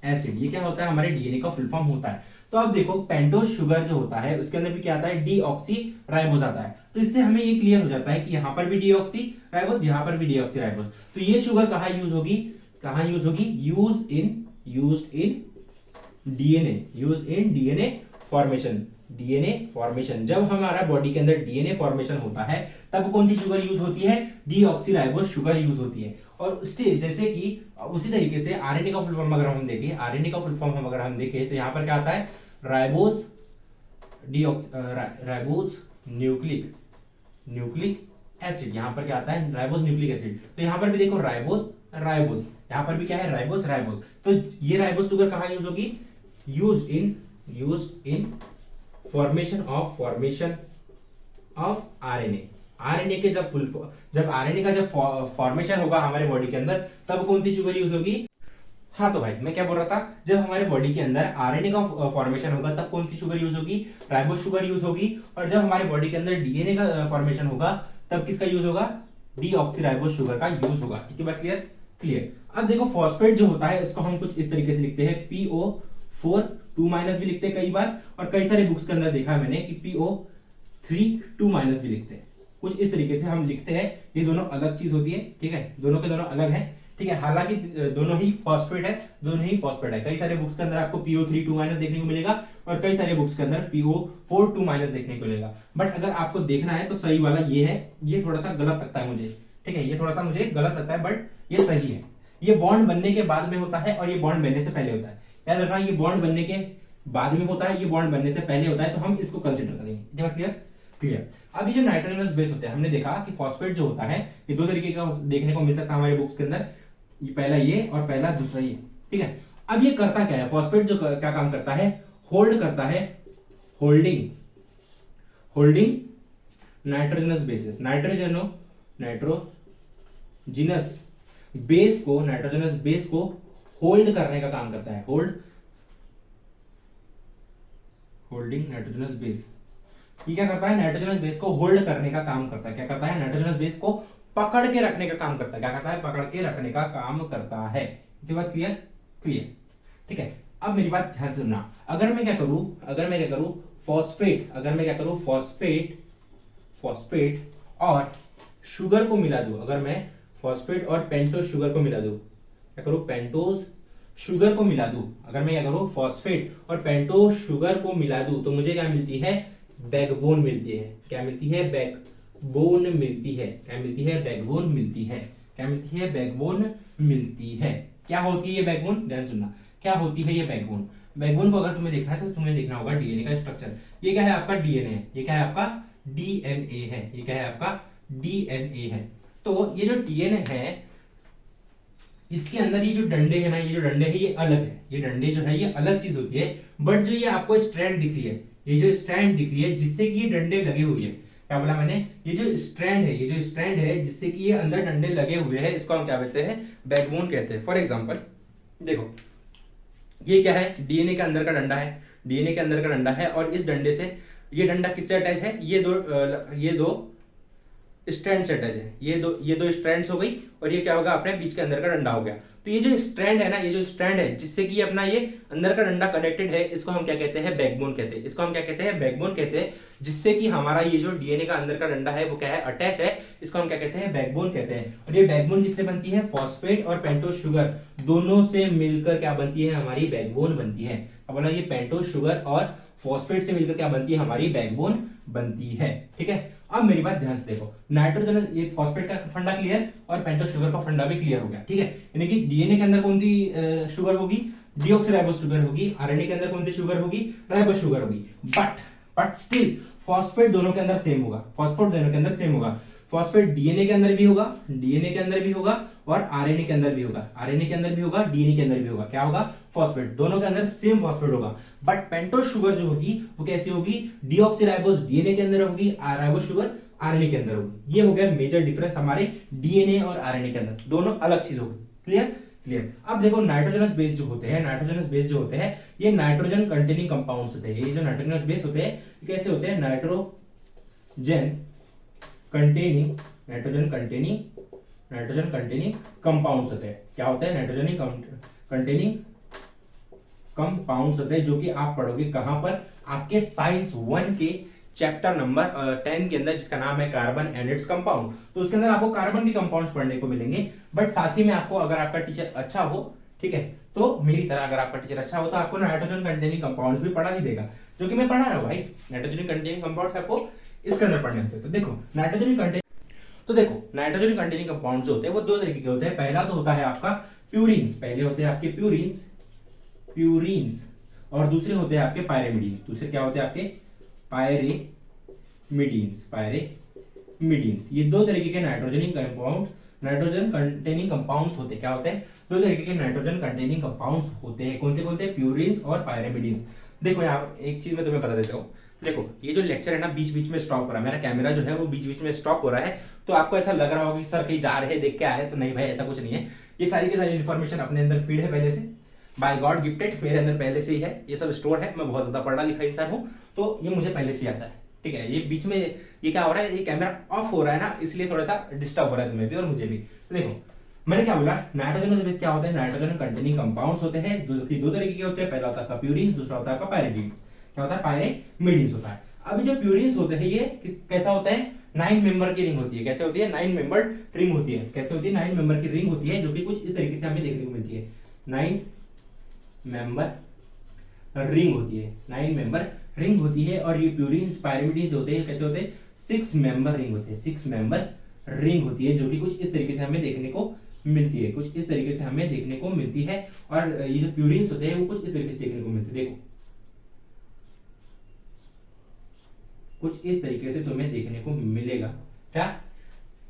acid. ये क्या होता है? हमारे डीएनए का फुल फॉर्म होता है। तो अब देखो पेंटोस शुगर जो होता है उसके अंदर भी क्या आता है? डीऑक्सीराइबोज आता है। तो इससे हमें ये क्लियर हो जाता है कि यहां पर भी डीऑक्सीराइबोज, यहां पर भी डीऑक्सीराइबोज। तो ये शुगर कहां यूज होगी? कहां यूज होगी? Used in DNA formation. DNA formation, जब हमारा बॉडी के अंदर डीएनए फॉर्मेशन होता है तब कौन सी शुगर यूज होती है? डीऑक्सीराइबोज शुगर यूज होती है। और स्टिल जैसे कि उसी तरीके से आरएनए का फुल फॉर्म अगर हम देखें, आरएनए का फुल फॉर्म अगर हम देखें तो यहां पर क्या आता है? Ribose nucleic acid. यहां पर क्या आता है? Ribose nucleic acid. तो यहां पर भी देखो राइबोज, यहां पर भी क्या है? राइबोज। तो ये राइबोज शुगर कहां यूज होगी? Used in formation of RNA. RNA के जब आरएनए का जब फॉर्मेशन होगा हमारे बॉडी के अंदर तब कौन सी शुगर यूज होगी? हाँ तो भाई मैं क्या बोल रहा था, जब हमारे बॉडी के अंदर आरएनए का फॉर्मेशन होगा तब कौन सी शुगर यूज होगी? राइबोज शुगर यूज होगी। और जब हमारे बॉडी के अंदर डीएनए का फॉर्मेशन होगा तब किसका यूज होगा? डीऑक्सीराइबोज शुगर का यूज होगा। इतनी बात क्लियर। अब देखो फॉस्फेट जो होता है इसको हम कुछ इस तरीके से लिखते हैं, PO4 2- भी लिखते हैं कई बार, और कई सारे बुक्स के अंदर देखा है मैंने कि PO3 2- भी लिखते हैं। कुछ इस तरीके से हम लिखते हैं। ये दोनों अलग चीज होती है, ठीक है, दोनों के दोनों अलग है, ठीक है। हालांकि दोनों ही फॉस्फेट है। कई सारे बुक्स के अंदर आपको PO3 2- देखने को मिलेगा और कई सारे बुक्स के अंदर PO4 2- देखने को मिलेगा। बट अगर आपको देखना है तो सही वाला ये है। ये थोड़ा सा गलत लगता है मुझे, ठीक है, ये थोड़ा सा मुझे गलत लगता है बट ये सही है। ये बॉन्ड बनने के बाद में होता है और ये बॉन्ड बनने से पहले होता है। याद रखना, ये बॉन्ड बनने के बाद में होता है, ये बॉन्ड बनने से पहले होता है, तो हम इसको कंसीडर करेंगे। क्लियर। अब ये जो नाइट्रोजनस बेस होते हैं, हमने देखा कि फॉस्फेट जो होता है ये दो तरीके का देखने को मिल सकता है हमारे बुक्स के अंदर, ये पहला ये और पहला दूसरा ये, ठीक है। अब ये करता क्या है? फॉस्फेट जो क्या काम करता है? होल्ड करता है, holding nitrogenous bases, nitrogenous base को होल्ड करने का काम करता है। होल्डिंग नाइट्रोजनस बेस, ये क्या करता है? नाइट्रोजनस बेस को होल्ड करने का काम करता है। क्या करता है? नाइट्रोजनस बेस को पकड़ के रखने का काम करता है। क्या करता है? पकड़ के रखने का काम करता है। ये बात क्लियर, ठीक है। अब मेरी बात ध्यान से सुनना। अगर मैं क्या करूं फॉस्फेट और शुगर को मिला दूं, अगर मैं फॉस्फेट और पेंटोस शुगर को मिला दूं, क्या करूं? पेंटोस शुगर को मिला दूं, अगर मैं क्या करूं? फॉस्फेट और पेंटोस शुगर को मिला दूं तो मुझे क्या मिलती है? बैकबोन मिलती है। क्या मिलती है? बैकबोन मिलती है। क्या मिलती है? बैकबोन मिलती है। क्या मिलती है? बैकबोन मिलती है। क्या होती है ये बैकबोन? ध्यान सुनना, क्या होती है ये बैकबोन? बैकबोन को अगर तुम्हें देखना है तो तुम्हें देखना होगा डीएनए का स्ट्रक्चर। ये क्या है? आपका डीएनए है। ये क्या है? आपका डीएनए है। ये क्या है? आपका डीएनए है। तो ये जो डीएनए है इसके अंदर ये जो डंडे है ना, ये जो डंडे है ये अलग है। ये डंडे जो है ये अलग चीज होती है। बट जो ये आपको स्ट्रैंड दिख रही है, ये जो स्ट्रैंड दिख रही है जिससे कि ये डंडे लगे हुए हैं, क्या बोला मैंने? ये जो स्ट्रैंड है जिससे कि ये अंदर डंडे लगे हुए हैं, इसको हम क्या कहते हैं? बैकबोन कहते हैं। फॉर एग्जांपल देखो, ये क्या है? डीएनए के अंदर का डंडा है। डीएनए के अंदर का डंडा है और इस डंडे से, ये डंडा किससे अटैच है? ये दो स्ट्रैंड से अटैच है। ये दो स्ट्रैंड्स हो गई और ये क्या होगा? अपने बीच के अंदर का डंडा हो गया। तो ये जो स्ट्रैंड है ना, ये जो स्ट्रैंड है जिससे कि अपना ये अंदर का डंडा कनेक्टेड है, इसको हम क्या कहते हैं? बैकबोन कहते हैं। इसको हम क्या कहते हैं? बैकबोन कहते हैं। जिससे कि हमारा ये जो डीएनए का अंदर का डंडा है वो क्या है? अटैच है। इसको हम क्या कहते हैं? बैकबोन कहते हैं। और ये बैकबोन किससे बनती है? फॉस्फेट और पेंटोस शुगर दोनों से मिलकर क्या बनती है? हमारी बैकबोन बनती है। अब बोला ये पेंटोस शुगर और फॉस्फेट से मिलकर क्या बनती है? हमारी बैकबोन बनती है, ठीक है। अब मेरी बात ध्यान से देखो, नाइट्रोजन, ये फॉस्फेट का फंडा क्लियर और पेंटोस शुगर का फंडा भी क्लियर हो गया, ठीक है। यानी कि डीएनए के अंदर कौन सी शुगर होगी? डीऑक्सीराइबोज शुगर होगी। आरएनए के अंदर कौन सी शुगर होगी? राइबोज शुगर होगी। बट स्टिल फॉस्फेट दोनों के अंदर सेम होगा। फॉस्फेट डीएनए के अंदर भी होगा, डीएनए के अंदर भी होगा और आरएनए के अंदर भी होगा, आरएनए के अंदर भी होगा, डीएनए के अंदर भी होगा। क्या होगा? फॉस्फेट। दोनों के अंदर सेम फॉस्फेट होगा। बट पेंटोस शुगर जो होगी वो कैसी होगी? डीऑक्सीराइबोस डीएनए के अंदर होगी, राइबोस शुगर आरएनए के अंदर होगी। ये हो गया मेजर डिफरेंस हमारे डीएनए और आरएनए के अंदर, दोनों अलग चीज होगी। क्लियर? क्लियर। अब देखो नाइट्रोजनस बेस जो होते हैं, नाइट्रोजनस बेस जो होते हैं ये नाइट्रोजन कंटेनिंग कंपाउंड्स होते हैं। ये जो नाइट्रोजनस बेस होते हैं कैसे होते हैं? नाइट्रोजन कंटेनिंग कंपाउंड्स होते हैं। क्या होते हैं? नाइट्रोजन कंटेनिंग कंपाउंड्स होते हैं, जो कि आप पढ़ोगे कहां पर? आपके साइंस 1 के चैप्टर नंबर 10 के अंदर, जिसका नाम है कार्बन एंड इट्स कंपाउंड। तो उसके अंदर आपको कार्बन के कंपाउंड्स पढ़ने को मिलेंगे। बट साथ ही में आपको, अगर आपका टीचर अच्छा हो, ठीक है, तो मेरी तरह अगर आपका टीचर अच्छा हो तो आपको नाइट्रोजन कंटेनिंग कंपाउंड्स भी पढ़ा ही देगा, जो कि मैं पढ़ा रहा हूं भाई। नाइट्रोजन कंटेनिंग कंपाउंड्स आपको इसके अंदर पढ़ने होते हैं। तो देखो नाइट्रोजन कंटेनिंग कंपाउंड जो होते हैं वो दो तरीके के होते हैं। पहला तो होता है आपका प्यूरिन्स, पहले होते हैं आपके प्यूरिन्स और दूसरे होते हैं आपके पायरेमिडीन्स। दूसरे क्या होते हैं? आपके पायरेमिडीन्स। ये दो तरीके के नाइट्रोजन कंटेनिंग कंपाउंड्स होते हैं। क्या होते हैं? दो तरीके के नाइट्रोजन कंटेनिंग कंपाउंड्स होते हैं। कौन से? प्यूरिन्स और पायरेमिडीन्स। देखो यहाँ एक चीज मैं तुम्हें बता देता हूँ। देखो ये जो लेक्चर है ना बीच बीच में स्टॉप हो रहा है, मेरा कैमरा जो है वो बीच बीच में स्टॉप हो रहा है। तो आपको ऐसा लग रहा होगा कि सर कहीं जा रहे हैं, देख के आ रहे हैं, तो नहीं भाई, ऐसा कुछ नहीं है। ये सारी की सारी इन्फॉर्मेशन अपने अंदर फीड है पहले से, बाय गॉड गिफ्टेड, मेरे अंदर पहले से ही है। ये सब स्टोर है। मैं बहुत ज्यादा पढ़ा लिखा इंसान हूँ, तो ये मुझे पहले से आता है। ठीक है, ये बीच में ये क्या हो रहा है? ये कैमरा ऑफ हो रहा है ना, इसलिए थोड़ा सा डिस्टर्ब हो रहा है तुम्हें भी और मुझे भी। तो देखो मैंने क्या बोला, नाइट्रोजन बेस क्या होते हैं? नाइट्रोजन कंटेनिंग कंपाउंड्स होते हैं, जो कि दो तरीके के होते हैं। पहला होता है प्यूरिन, दूसरा होता है आपका पायरेमिडीन्स। क्या होता है? पायरेमिडीन्स होता है। अभी जो प्यूरिन्स होते हैं ये कैसा होता है? 9 मेंबर की रिंग होती है। कैसे होती है? 9 मेंबर रिंग होती है। कैसे होती है? 9 मेंबर की रिंग होती है, जो कि कुछ इस तरीके से हमें देखने को मिलती है। 9 मेंबर रिंग होती है, 9 मेंबर रिंग होती है। और ये प्यूरिन्स पायरेमिडीन्स होते हैं कैसे होते हैं? 6 मेंबर रिंग होते हैं। 6 मेंबर रिंग होती है, जो कि कुछ इस तरीके से हमें देखने को मिलती है, कुछ इस तरीके से हमें देखने को मिलती है। और ये जो प्यूरिन्स होते हैं वो कुछ इस तरीके से देखने को मिलते हैं। देखो कुछ इस तरीके से तुम्हें देखने को मिलेगा। क्या?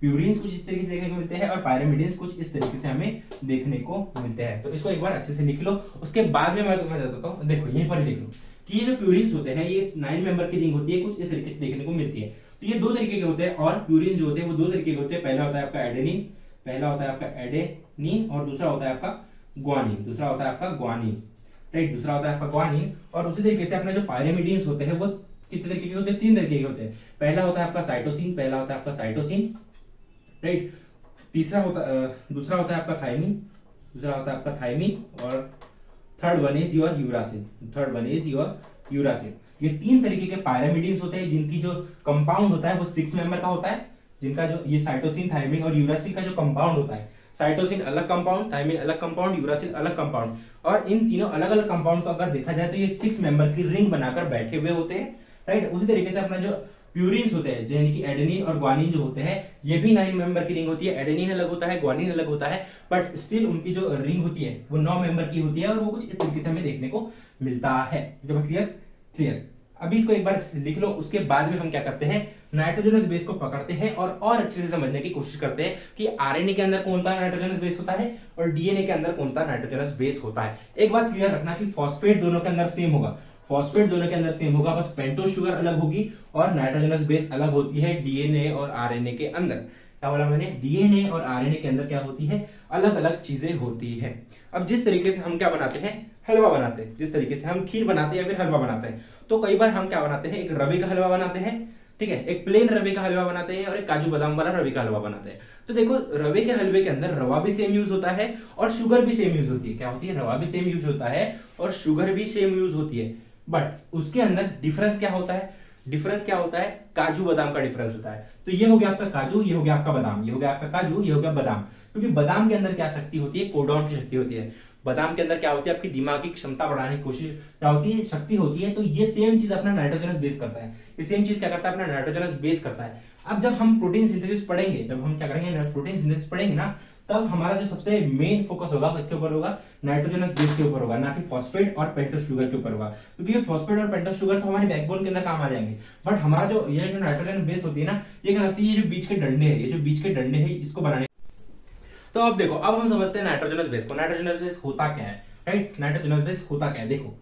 प्यूरिन्स कुछ इस तरीके से देखने को मिलते हैं और पायरेमिडीन्स कुछ इस तरीके से हमें देखने को मिलते हैं। तो इसको एक बार अच्छे से लिख लो, उसके बाद में मैं तुम्हें बताता हूँ। देखो यहीं पर देख लो कि ये जो प्यूरिन्स होते हैं ये 9 मेंबर की रिंग होती है, कुछ इस तरीके से देखने को मिलती है। तो ये दो तरीके के होते हैं। और प्यूरिन्स जो होते हैं वो दो तरीके के होते हैं। पहला होता है आपका एडेनिन और दूसरा होता है आपका ग्वानिन। राइट, दूसरा होता है आपका ग्वानिन। और उसी तरीके से अपने जो पायरेमिडीन्स होते हैं वो कितने तरीके के होते हैं? 3 तरीके के होते हैं। पहला होता है आपका साइटोसिन, राइट। दूसरा होता है आपका थायमिन और third one is your uracil. ये 3 तरीके के पायरेमिडीन्स होते हैं, जिनकी जो कंपाउंड होता है वो 6 मेंबर का होता है। जिनका जो ये साइटोसिन, थायमिन और यूरासिल का जो कंपाउंड होता है, साइटोसिन अलग कंपाउंड, थायमिन अलग कंपाउंड, यूरासिल अलग कंपाउंड। और इन तीनों अलग अलग कंपाउंड को अगर देखा जाए तो ये 6 मेंबर की रिंग बनाकर बैठे हुए होते हैं। राइट, उसी तरीके से अपना जो प्यूरिन्स होते हैं, यानी कि एडेनिन और ग्वानिन जो होते हैं, ये भी 9 मेंबर की रिंग होती है। एडेनिन अलग होता है, ग्वानिन अलग होता है, बट स्टिल उनकी जो रिंग होती है वो 9 मेंबर की होती है और वो कुछ इस तरीके से हमें देखने को मिलता है। क्लियर। अभी इसको एक बार लिख लो, उसके बाद में हम क्या करते हैं? नाइट्रोजनस बेस को पकड़ते हैं और अच्छे से समझने की कोशिश करते हैं कि आरएनए के अंदर कौन सा नाइट्रोजनस बेस होता है और डीएनए के अंदर कौन सा नाइट्रोजनस बेस होता है। एक बात क्लियर रखना कि फॉस्फेट दोनों के अंदर सेम होगा, बस पेंटोस शुगर अलग होगी और नाइट्रोजनस बेस अलग होती है डीएनए और आरएनए के अंदर। क्या बोला मैंने? डीएनए और आरएनए के अंदर क्या होती है? अलग अलग चीजें होती है। अब जिस तरीके से हम क्या बनाते हैं? हलवा बनाते हैं। जिस तरीके से हम खीर बनाते हैं या फिर हलवा बनाते हैं, तो कई बार हम क्या बनाते हैं? एक रवे का हलवा बनाते हैं, ठीक है, एक प्लेन रवे का हलवा बनाते हैं और एक काजू बादाम वाला रवे का हलवा बनाते हैं। तो देखो रवे के हलवे के अंदर रवा भी सेम यूज होता है और शुगर भी सेम यूज होती है। क्या होती है? रवा भी सेम यूज होता है और शुगर भी सेम यूज होती है। बट उसके अंदर डिफरेंस क्या होता है? काजू बादाम का डिफरेंस होता है। तो ये हो गया आपका काजू, ये हो गया आपका बादाम, ये हो गया आपका काजू, ये हो गया बादाम। क्योंकि बादाम के अंदर क्या शक्ति होती है? कोडॉन की शक्ति होती है। बादाम के अंदर क्या होती है? आपकी दिमागी क्षमता बढ़ाने की कोशिश क्या होती है? शक्ति होती है। तो ये सेम चीज अपना नाइट्रोजनस बेस करता है। ये सेम चीज क्या करता है? अपना नाइट्रोजनस बेस करता है। अब जब हम प्रोटीन सिंथेसिस पढ़ेंगे, जब हम क्या करेंगे? प्रोटीन सिंथेसिस पढ़ेंगे ना, तब हमारा जो सबसे मेन फोकस होगा किसके ऊपर होगा, नाइट्रोजनस बेस के ऊपर होगा, ना कि फॉस्फेट और पेंटोस शुगर के ऊपर होगा, क्योंकि ये फॉस्फेट और पेंटोस शुगर तो हमारे बैकबोन के अंदर काम आ जाएंगे। बट हमारा जो ये जो नाइट्रोजन बेस होती है ना, ये क्या करती है, ये जो बीच के डंडे है, ये जो बीच के डंडे है इसको बनाने। तो अब देखो, अब हम समझते हैं नाइट्रोजनस बेस को। नाइट्रोजनस बेस होता क्या है, राइट? नाइट्रोजनस बेस होता क्या है, देखो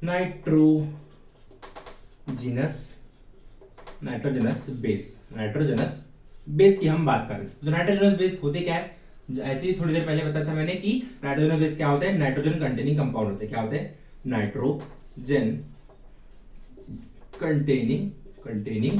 नाइट्रोजनस बेस की हम बात करें तो नाइट्रोजनस बेस होते क्या है, ऐसे ही थोड़ी देर पहले बताया था मैंने कि नाइट्रोजनस बेस क्या होता है, नाइट्रोजन कंटेनिंग कंपाउंड होते हैं। क्या होते हैं, नाइट्रोजन कंटेनिंग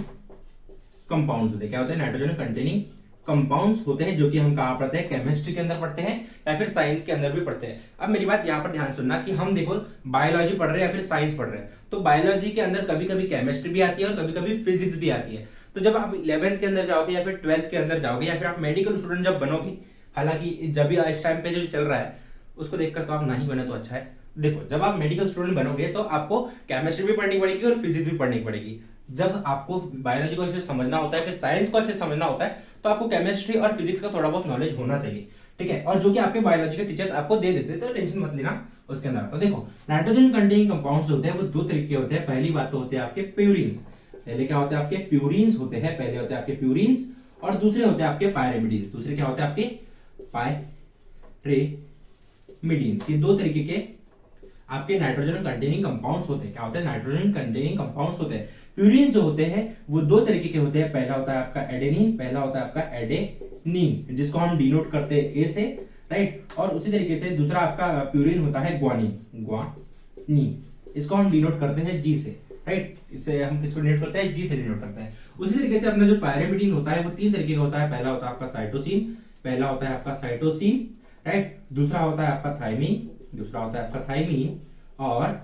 कंपाउंड्स होते हैं। क्या होते हैं, नाइट्रोजन कंटेनिंग कंपाउंड्स होते हैं, जो कि हम कहां पढ़ते हैं, केमिस्ट्री के अंदर पढ़ते हैं या फिर साइंस के अंदर भी पढ़ते हैं। अब मेरी बात यहां पर ध्यान सुनना कि हम देखो बायोलॉजी पढ़ रहे हैं या फिर साइंस पढ़ रहे हैं, तो बायोलॉजी के अंदर कभी कभी केमिस्ट्री भी आती है और कभी कभी फिजिक्स भी आती है। तो जब आप 11th के अंदर जाओगे या फिर 12th के अंदर जाओगे या फिर आप मेडिकल स्टूडेंट जब बनोगे, हालांकि जब भी इस टाइम पे जो चल रहा है उसको देखकर तो आप नहीं बने तो अच्छा है। देखो, जब आप मेडिकल स्टूडेंट बनोगे तो आपको केमिस्ट्री भी पढ़नी पड़ेगी और फिजिक्स भी पढ़नी पड़ेगी। जब आपको बायोलॉजी को अच्छे से समझना होता है, फिर साइंस को अच्छे से समझना होता है, तो आपको केमिस्ट्री और फिजिक्स का थोड़ा बहुत नॉलेज होना चाहिए, ठीक है? और जो कि आपके बायोलॉजी के टीचर्स आपको दे देते हैं, तो टेंशन मत लेना उसके अंदर। तो देखो, नाइट्रोजन कंटेनिंग कंपाउंड्स होते हैं वो दो तरीके होते हैं। पहली बात तो होते हैं आपके प्यूरिन्स। पहले क्या होते हैं, आपके प्यूरिन्स होते हैं। पहले होते हैं आपके प्यूरिन्स और दूसरे होते हैं आपके पायरेमिडीन्स। दूसरे क्या होते हैं, आपके पायरेमिडीन्स। ये दो तरीके के आपके नाइट्रोजन कंटेनिंग कंपाउंड्स होते हैं। क्या होते हैं, नाइट्रोजन कंटेनिंग कंपाउंड्स होते हैं। प्यूरिन्स जो होते हैं वो दो तरीके के होते हैं। पहला होता है आपका एडेनिन, पहला होता है आपका एडेनिन, जिसको हम डिनोट करते हैं ए से, राइट? और उसी तरीके से दूसरा आपका प्यूरिन होता है ग्वानिन, इसको हम डिनोट करते हैं जी से, राइट? इससे हम किसको डिनोट करते हैं, जी से डिनोट करते हैं। उसी तरीके से अपना जो पायरेमिडीन होता है वो तीन तरीके का होता है। पहला होता है आपका साइटोसिन, राइट? दूसरा होता है आपका थाइमीन, और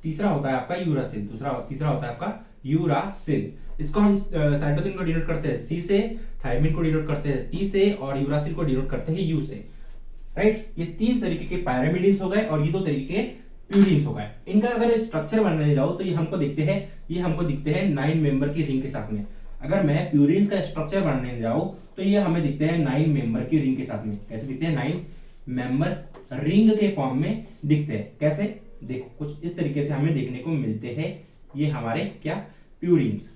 तीसरा होता है आपका यूरासिल। तीसरा होता है आपका यूरासिल। इसको हम साइटोसिन को डिनोट करते हैं सी से, थाइमीन को डिनोट करते हैं टी से, और यूरासिल को डिनोट करते हैं यू से, राइट? ये तीन तरीके के पायरेमिडीन्स हो गए और ये दो तरीके के प्यूरिन्स हो गए। इनका अगर स्ट्रक्चर बनाने जाओ तो ये हमको दिखते हैं 9 मेंबर की रिंग के साथ में। अगर मैं प्यूरिन्स का स्ट्रक्चर बनाने जाऊं तो ये हमें दिखते हैं 9 मेंबर की रिंग के साथ में। कैसे दिखते हैं, 9 मेंबर रिंग के फॉर्म में दिखते हैं। कैसे, देखो कुछ इस तरीके से हमें देखने को मिलते हैं। ये हमारे क्या, प्यूरिन्स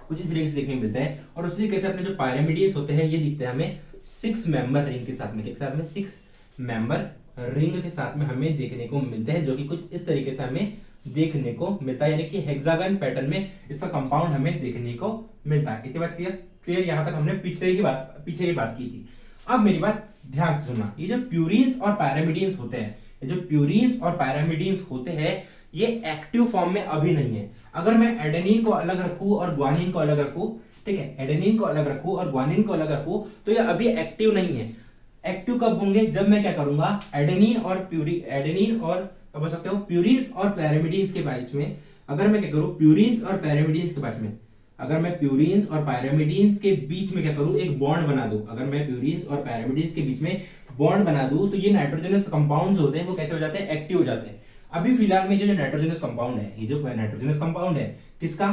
कुछ इस तरीके से देखने को मिलते हैं। और उसी तरीके से अपने जो पायरेमिडीन्स होते हैं ये दिखते हैं हमें 6 मेंबर रिंग के साथ में। किसके साथ में, 6 मेंबर रिंग के साथ में हमें देखने को मिलते हैं, जो कि कुछ इस तरीके से हमें देखने को मिलता है, यानी कि हेक्सागन पैटर्न में इसका कंपाउंड हमें देखने को मिलता है। इतनी बात क्लियर? यहां तक हमने पीछे की बात की थी। अब मेरी बात ध्यान से सुनना, ये जो प्यूरिन्स और पायरेमिडीन्स होते हैं, ये एक्टिव फॉर्म में अभी नहीं है। अगर मैं एडेनिन को अलग रखूं और ग्वानिन को अलग रखूं, ठीक है, एडेनिन को अलग रखूं और ग्वानिन को अलग रखूं, तो ये अभी एक्टिव नहीं है। एक्टिव कब होंगे, जब मैं क्या करूंगा, एडेनिन और क्या बोल सकते हो, प्यूरिन्स और पैरामिडीन्स के बीच में, अगर मैं क्या करूं, प्यूरिन्स और पैरामिडीन्स के बीच में, अगर मैं प्यूरिन्स और पैरामिडीन्स के बीच में क्या करूं, एक बॉन्ड बना दूं, अगर मैं प्यूरिन्स और पैरामिडीन्स के बीच में बॉन्ड बना दूं, तो ये नाइट्रोजनस कंपाउंड्स होते हैं वो कैसे हो जाते हैं, एक्टिव हो जाते हैं। अभी फिलहाल में जो नाइट्रोजनस कंपाउंड है, ये जो नाइट्रोजनस कंपाउंड है किसका,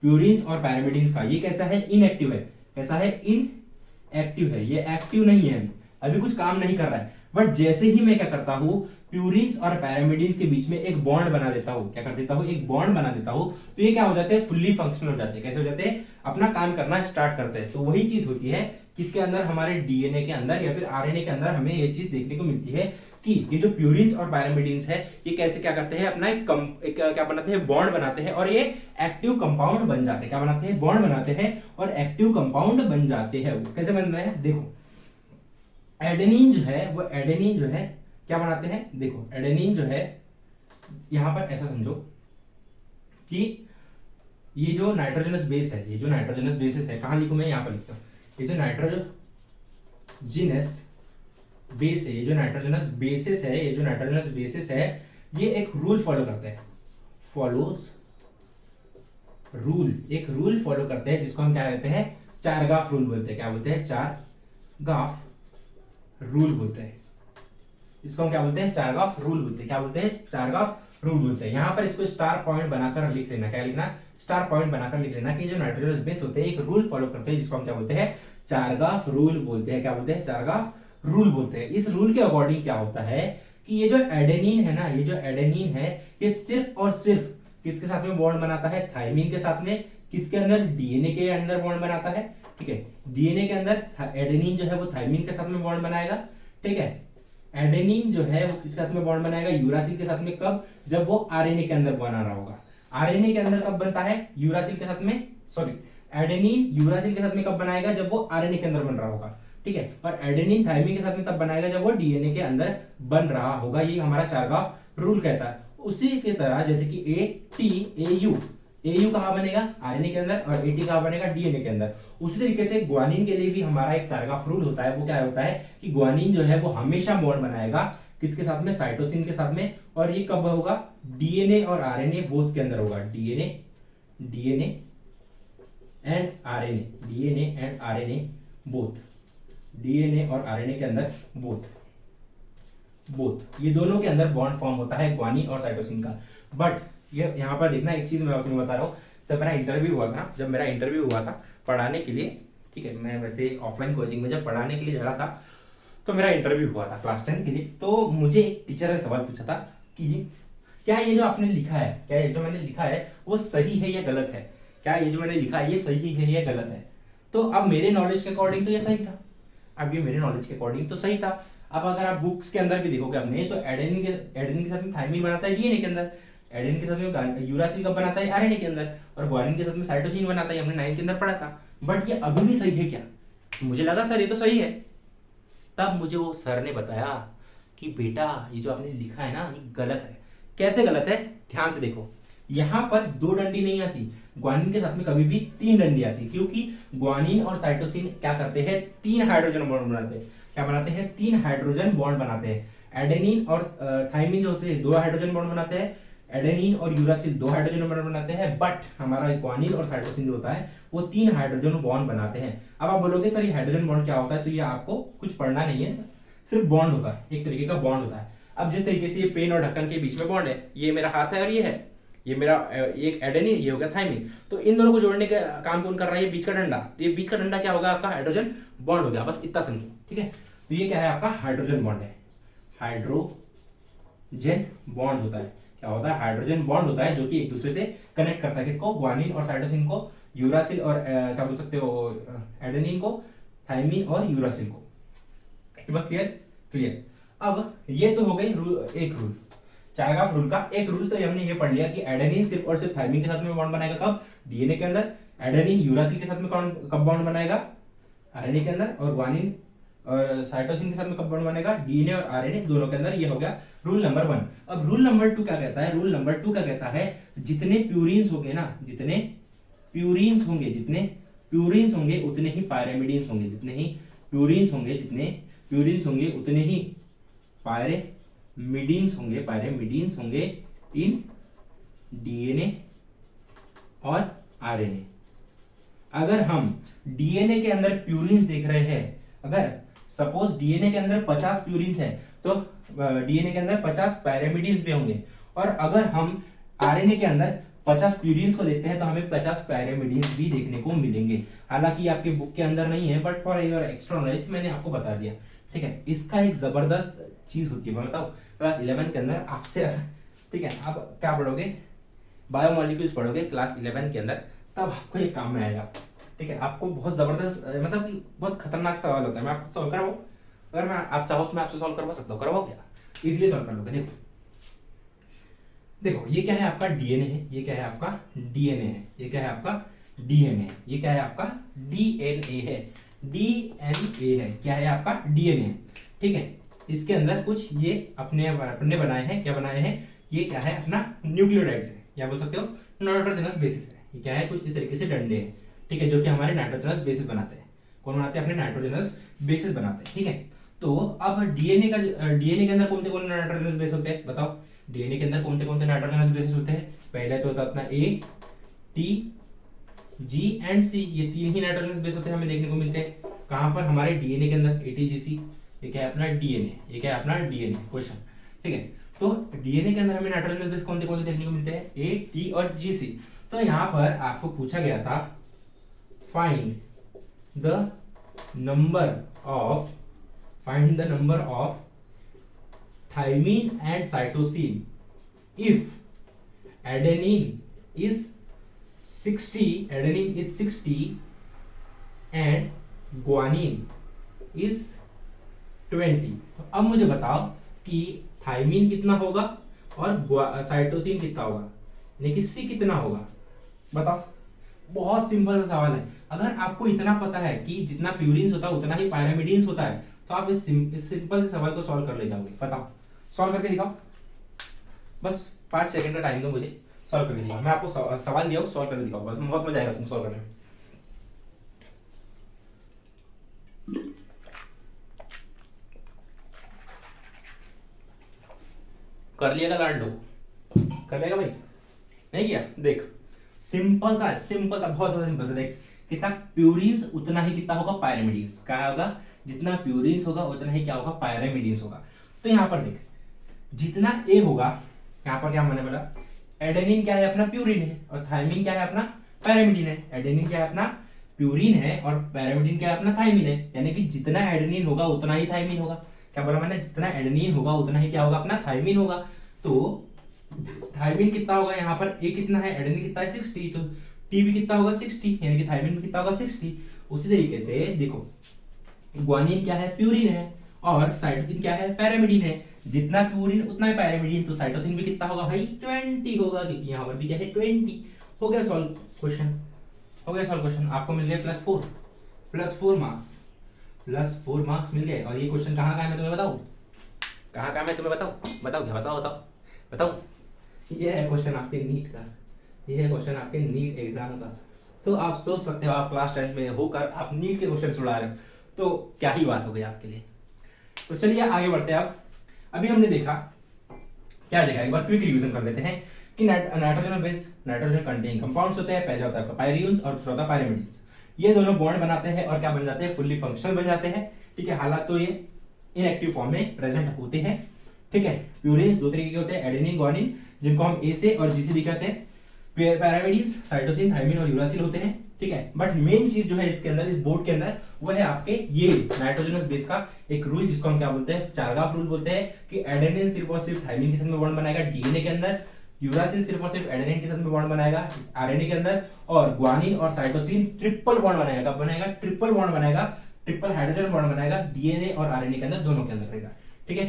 प्यूरिन्स और पैरामिडीन्स का, ये कैसा है, इनएक्टिव है। कैसा है, इनएक्टिव है, ये एक्टिव नहीं है, अभी कुछ काम नहीं कर रहा है। बट जैसे ही मैं क्या करता हूं, प्यूरिन्स और पैरामिडीन्स के बीच में एक बॉन्ड बना देता हूं, क्या कर देता हूं, एक बॉन्ड बना देता हूं, तो ये क्या हो जाते हैं, फुल्ली फंक्शनल हो जाते हैं। कैसे हो जाते हैं, अपना काम करना स्टार्ट करते हैं। तो वही चीज होती है किसके अंदर, हमारे डीएनए के अंदर या फिर आरएनए के अंदर हमें ये चीज देखने को मिलती है कि ये जो प्यूरिन्स और पैरामिडीन्स है ये कैसे क्या करते हैं, अपना एक क्या बनाते हैं, बॉन्ड बनाते हैं और ये एक्टिव कंपाउंड बन जाते हैं। क्या बनाते हैं, बॉन्ड बनाते हैं और एक्टिव कंपाउंड बन जाते हैं। कैसे बन रहे हैं, देखो एडेनिन जो है क्या बनाते हैं, देखो एडेनिन जो है यहां पर ऐसा समझो कि ये जो नाइट्रोजनस बेस है, ये जो नाइट्रोजनस बेसिस है, कहां लिखूं मैं, यहां पर लिखता हूं, ये जो नाइट्रोजनस बेस है, ये जो नाइट्रोजनस बेसिस है, ये एक रूल फॉलो करते हैं, एक रूल फॉलो करते हैं जिसको हम क्या कहते हैं, चारगाफ रूल बोलते हैं। क्या बोलते हैं, चारगाफ रूल बोलते हैं। इसको हम क्या बोलते हैं, चारगाफ रूल बोलते हैं। क्या बोलते हैं, चारगाफ रूल बोलते हैं। यहां पर इसको स्टार पॉइंट बनाकर लिख लेना। क्या लिखना, स्टार पॉइंट बनाकर लिख लेना कि जो नाइट्रोजनस बेस होते हैं एक रूल फॉलो करते हैं जिसको हम क्या बोलते हैं, चारगाफ रूल बोलते हैं। क्या बोलते हैं, चारगाफ रूल बोलते हैं। इस रूल के अकॉर्डिंग क्या होता है कि ये जो एडेनिन है ना, ये जो एडेनिन है ये सिर्फ और सिर्फ किसके साथ में बॉन्ड बनाता है, थाइमिन के साथ में। किसके अंदर, डीएनए के अंदर बॉन्ड बनाता है। ठीक है, डीएनए के अंदर एडेनिन जो है वो थाइमिन के साथ में बॉन्ड बनाएगा। ठीक है, एडेनिन जो है वो किसके साथ में बॉन्ड बनाएगा, यूरासिल के साथ में। कब, जब वो आरएनए के अंदर बना रहा होगा। आरएनए के अंदर कब बनता है, यूरासिल के साथ में, सॉरी एडेनिन यूरासिल के साथ में कब बनाएगा, जब वो आरएनए के अंदर बन रहा होगा। ठीक है, और एडेनिन थाइमिन के साथ में तब बनाएगा जब वो डीएनए के अंदर बन रहा होगा। ये हमारा चारगाफ रूल कहता है। उसी की तरह जैसे कि एयू कहां बनेगा, आरएनए के अंदर, और एटी कहां बनेगा, डीएनए के अंदर। उसी तरीके से ग्वानिन के लिए भी हमारा एक चारगाफ रूल होता है। वो क्या होता है कि ग्वानिन जो है वो हमेशा बॉन्ड बनाएगा किसके साथ में, साइटोसिन के साथ में। और ये कब होगा, डीएनए और आरएनए बोथ के अंदर होगा। DNA and RNA, DNA and RNA both, DNA और आरएनए के अंदर बोथ ये दोनों के अंदर बॉन्ड फॉर्म होता है ग्वानिन और साइटोसिन का। बट ये यहाँ पर देखना, एक चीज मैं आपको बता रहा हूँ, जब मेरा इंटरव्यू हुआ था पढ़ाने के लिए, ठीक है, मैं वैसे ऑफलाइन कोचिंग में जब पढ़ाने के लिए जा रहा था तो मेरा इंटरव्यू हुआ था क्लास 10 के लिए। तो मुझे एक टीचर ने सवाल पूछा था कि क्या ये जो आपने लिखा है, क्या ये जो मैंने लिखा है वो सही है या गलत है, क्या ये जो मैंने लिखा है ये सही है या गलत है। तो अब मेरे नॉलेज के अकॉर्डिंग तो ये सही था, अब ये मेरे नॉलेज के अकॉर्डिंग तो सही था। अब अगर आप बुक्स के अंदर भी देखोगे अपने, तो एडेनिन के साथ में थाइमिन बनाता है डीएनए के अंदर, एडेनिन के साथ में यूरासिल कब बनाता है, आरएनए के अंदर, और ग्वानिन के साथ में साइटोसिन बनाता है, हमने 9th के अंदर पढ़ा था। बट ये अभी भी सही है क्या, मुझे लगा सर ये तो सही है। तब मुझे वो सर ने बताया कि बेटा ये जो आपने लिखा है ना ये गलत है। कैसे गलत है, ध्यान से देखो, यहां पर 2 डंडी नहीं आती, ग्वानिन के साथ में कभी भी 3 डंडी आती, क्योंकि ग्वानिन और साइटोसिन क्या करते हैं, 3 हाइड्रोजन बॉन्ड बनाते हैं। क्या बनाते हैं, 3 हाइड्रोजन बॉन्ड बनाते हैं। एडेनिन और थाइमिन जो होते हैं 2 हाइड्रोजन बॉन्ड बनाते हैं, एडेनिन और यूरासिल 2 हाइड्रोजन बॉन्ड बनाते हैं। बट हमारा ग्वानिन और साइटोसिन जो होता है वो 3 हाइड्रोजन बॉन्ड बनाते हैं। अब आप बोलोगे सर ये हाइड्रोजन बॉन्ड क्या होता है, तो ये आपको कुछ पढ़ना नहीं है, सिर्फ बॉन्ड होता है, एक तरीके का बॉन्ड होता है। अब जिस तरीके से ये पेन और ढक्कन के बीच में बॉन्ड है, ये मेरा हाथ है और ये है, ये मेरा एक एडेनिन, ये हो गया थाइमिन, तो इन दोनों को जोड़ने का काम कौन कर रहा है, ये बीच का डंडा। तो ये बीच का डंडा क्या होगा, आपका हाइड्रोजन बॉन्ड हो गया, बस इतना समझो। ठीक है, तो ये क्या है, आपका हाइड्रोजन बॉन्ड है, हाइड्रोजन बॉन्ड होता है। क्या होता है, हाइड्रोजन बॉन्ड होता है जो कि एक दूसरे से कनेक्ट करता है किसको, ग्वानिन और साइटोसिन को, यूरासिल और क्या बोल सकते हो, एडेनिन को, थाइमिन और यूरासिल को। क्लियर। अब ये तो हो गई एक रूल, चारगाफ रूल का एक रूल। तो हमने ये पढ़ लिया कि एडेनिन सिर्फ और सिर्फ थाइमिन के साथ में बॉन्ड बनाएगा कब, डीएनए के अंदर। एडेनिन यूरासिल के साथ में कब बॉन्ड बनाएगा, आरएनए के अंदर। और ग्वानिन और साइटोसिन के साथ में कब बॉन्ड बनेगा, डीएनए और आरएनए दोनों के अंदर। ये हो गया रूल नंबर 1। अब रूल नंबर 2 क्या कहता है, रूल नंबर 2 क्या कहता है, जितने प्यूरिन्स होंगे ना, जितने प्यूरिन्स होंगे उतने ही पायरेमिडीन्स होंगे, जितने प्यूरिन्स होंगे उतने ही पायरेमिडीन्स होंगे इन डीएनए और आरएनए। अगर हम डीएनए के अंदर प्यूरिन्स देख रहे हैं, अगर सपोज डीएनए के अंदर 50 प्यूरिन्स है तो डीएनए के अंदर 50 पैरामिडीन्स भी होंगे। और अगर हम आरएनए के अंदर 50 प्यूरिन्स को देखते हैं तो हमें 50 पैरामिडीन्स भी देखने को मिलेंगे। हालांकि आपके बुक के अंदर नहीं है, but for your extra knowledge मैंने आपको बता दिया। ठीक है, इसका एक जबरदस्त चीज होती है, मैं बताऊं, क्लास 11 के अंदर आपसे, ठीक है, आप क्या पढ़ोगे, बायोमोलिक्यूल्स पढ़ोगे क्लास 11 के अंदर, तब आपको ये काम में आएगा। ठीक है, आपको बहुत जबरदस्त, मतलब कि बहुत खतरनाक सवाल होता है। मैं आपको सॉल्व करवाऊं, अगर मैं आप चाहो तो मैं आपसे सॉल्व करवा सकता हूँ, करवाओ क्या, इजीली सॉल्व कर लोगे। देखो ये क्या है, आपका डीएनए है, ये क्या है आपका डीएनए है, ये क्या है आपका डीएनए है, ये क्या है आपका डीएनए है, डीएनए है, क्या है आपका डीएनए। ठीक है, इसके अंदर कुछ ये अपने बनाए हैं, क्या बनाए हैं, ये क्या है अपना न्यूक्लियोटाइड्स है, या बोल सकते हो नाइट्रोजनस बेसिस है। ये क्या है, कुछ इस तरीके से डंडे हैं, ठीक है, जो कि हमारे नाइट्रोजनस बेसिस बनाते हैं। कौन बनाते हैं, अपने नाइट्रोजनस बेसिस बनाते हैं। ठीक है, तो अब डीएनए के अंदर कौन से नाइट्रोजनस बेस होते हैं, बताओ, डीएनए के अंदर कौन से नाइट्रोजनस बेसिस होते हैं। पहले तो होता है अपना ए, टी, जी एंड सी, ये 3 ही नाइट्रोजनस बेस होते हैं, हमें देखने को मिलते हैं कहां पर, हमारे डीएनए के अंदर, एटीजीसी। ये क्या है अपना डीएनए, ये क्या है अपना डीएनए क्वेश्चन। ठीक है, तो डीएनए के अंदर हमें नाइट्रोजनस बेस कौन से देखने को मिलते हैं, ए, टी और जीसी। तो यहां पर आपको पूछा गया था find the number of thymine and cytosine if adenine is 60 and guanine is 20। तो अब मुझे बताओ कि थायमीन कितना होगा और साइटोसिन कितना होगा, यानी कि सी कितना होगा, बताओ। बहुत सिंपल सा सवाल है। अगर आपको इतना पता है कि जितना प्यूरिन्स होता है उतना ही पायरामिडीन्स होता है, तो आप इस सिंपल से सवाल को सॉल्व कर ले जाओगे। बताओ, सॉल्व करके दिखाओ। बस 5 सेकंड का टाइम दो मुझे, सॉल्व करके दिखाओ। मैं आपको सवाल दिया हूँ, सॉल्व करके दिखाओ, बस बहुत मजा आएगा तुम सॉल्व करने में। कर लिया लाडो, कर लेगा भाई? नहीं किया? देख सिंपल सा बहुत ज्यादा सिंपल सा। देख कितना प्यूरिन्स उतना ही कितना होगा पायरामिडीन्स। क्या होगा? जितना प्यूरिन्स होगा उतना ही क्या होगा पायरामिडीन्स होगा। तो यहाँ पर देख जितना ए होगा, यहाँ पर क्या मैंने बोला, एडेनिन क्या है अपना प्यूरिन है और थायमिन क्या है अपना पैरामिडिन है। एडेनिन क्या है अपना प्यूरिन है और पैरामिडिन क्या है अपना थायमिन है, यानी कि जितना एडेनिन होगा उतना ही थायमिन होगा। क्या बोला मैंने? जितना एडेनिन होगा उतना ही क्या होगा अपना थायमिन होगा। तो थायमिन कितना होगा यहाँ पर, ए कितना है, एडेनिन कितना है 60, तो टी भी कितना होगा 60, यानी कि थायमिन कितना होगा 60। उसी तरीके से देखो ग्वानिन क्या है, प्यूरिन है और साइटोसिन क्या है, पैरामिडिन है। जितना प्यूरिन उतना ही पैरामिडिन, तो साइटोसिन भी कितना होगा भाई 20 होगा, क्योंकि यहाँ पर भी क्या है 20। हो गया सॉल्व क्वेश्चन, हो गया सॉल्व क्वेश्चन। आपको मिल गया +4 मार्क्स मिल गए। और ये क्वेश्चन कहाँ का है मैं तुम्हें बताऊं? कहाँ का है मैं तुम्हें बताऊं? बताओ क्या? बताओ। ये है क्वेश्चन आपके नीट का, ये है क्वेश्चन आपके नीट एग्जाम का। तो आप सोच सकते हो आप क्लास 10 में होकर आप नीट के क्वेश्चन उड़ा रहे हो, तो क्या ही बात हो गई आपके लिए। तो चलिए आगे बढ़ते हैं। आप अभी हमने देखा, क्या देखा, एक बार क्विक रिवीजन कर लेते हैं कि नाइट्रोजन और बेस नाइट्रोजन कंटेनिंग कंपाउंड्स होते हैं। पहला होता है पायरियंस और दूसरा होता है पैरामिडिन्स। ये दोनों बॉन्ड बनाते हैं और क्या बन जाते हैं, फुल्ली फंक्शनल बन जाते हैं। ठीक है, हालांकि तो ये इनएक्टिव फॉर्म में प्रेजेंट होते हैं। ठीक है, प्यूरिन्स दो तरीके के होते हैं, एडेनिन ग्वानिन, जिनको हम ए से और जी से दिखाते हैं। पैरामिडिन्स साइटोसिन थायमिन और यूरासिल होते हैं। ठीक है, बट मेन चीज जो है इसके अंदर, इस बोर्ड के अंदर, वो है आपके ये नाइट्रोजनस बेस का एक रूल, जिसको हम क्या बोलते हैं, चारगाफ रूल बोलते हैं, कि एडेनिन सिर्फ और सिर्फ थायमिन के साथ में बॉन्ड बनाएगा डीएनए के अंदर, यूरासिल सिर्फ और सिर्फ एडेनिन के साथ में बॉन्ड बनाएगा आरएनए के अंदर, और ग्वानिन और साइटोसिन ट्रिपल बॉन्ड बनाएगा। कब बनाएगा? ट्रिपल बॉन्ड बनाएगा, ट्रिपल हाइड्रोजन बॉन्ड बनाएगा डीएनए और आरएनए के अंदर, दोनों के अंदर रहेगा। ठीक है,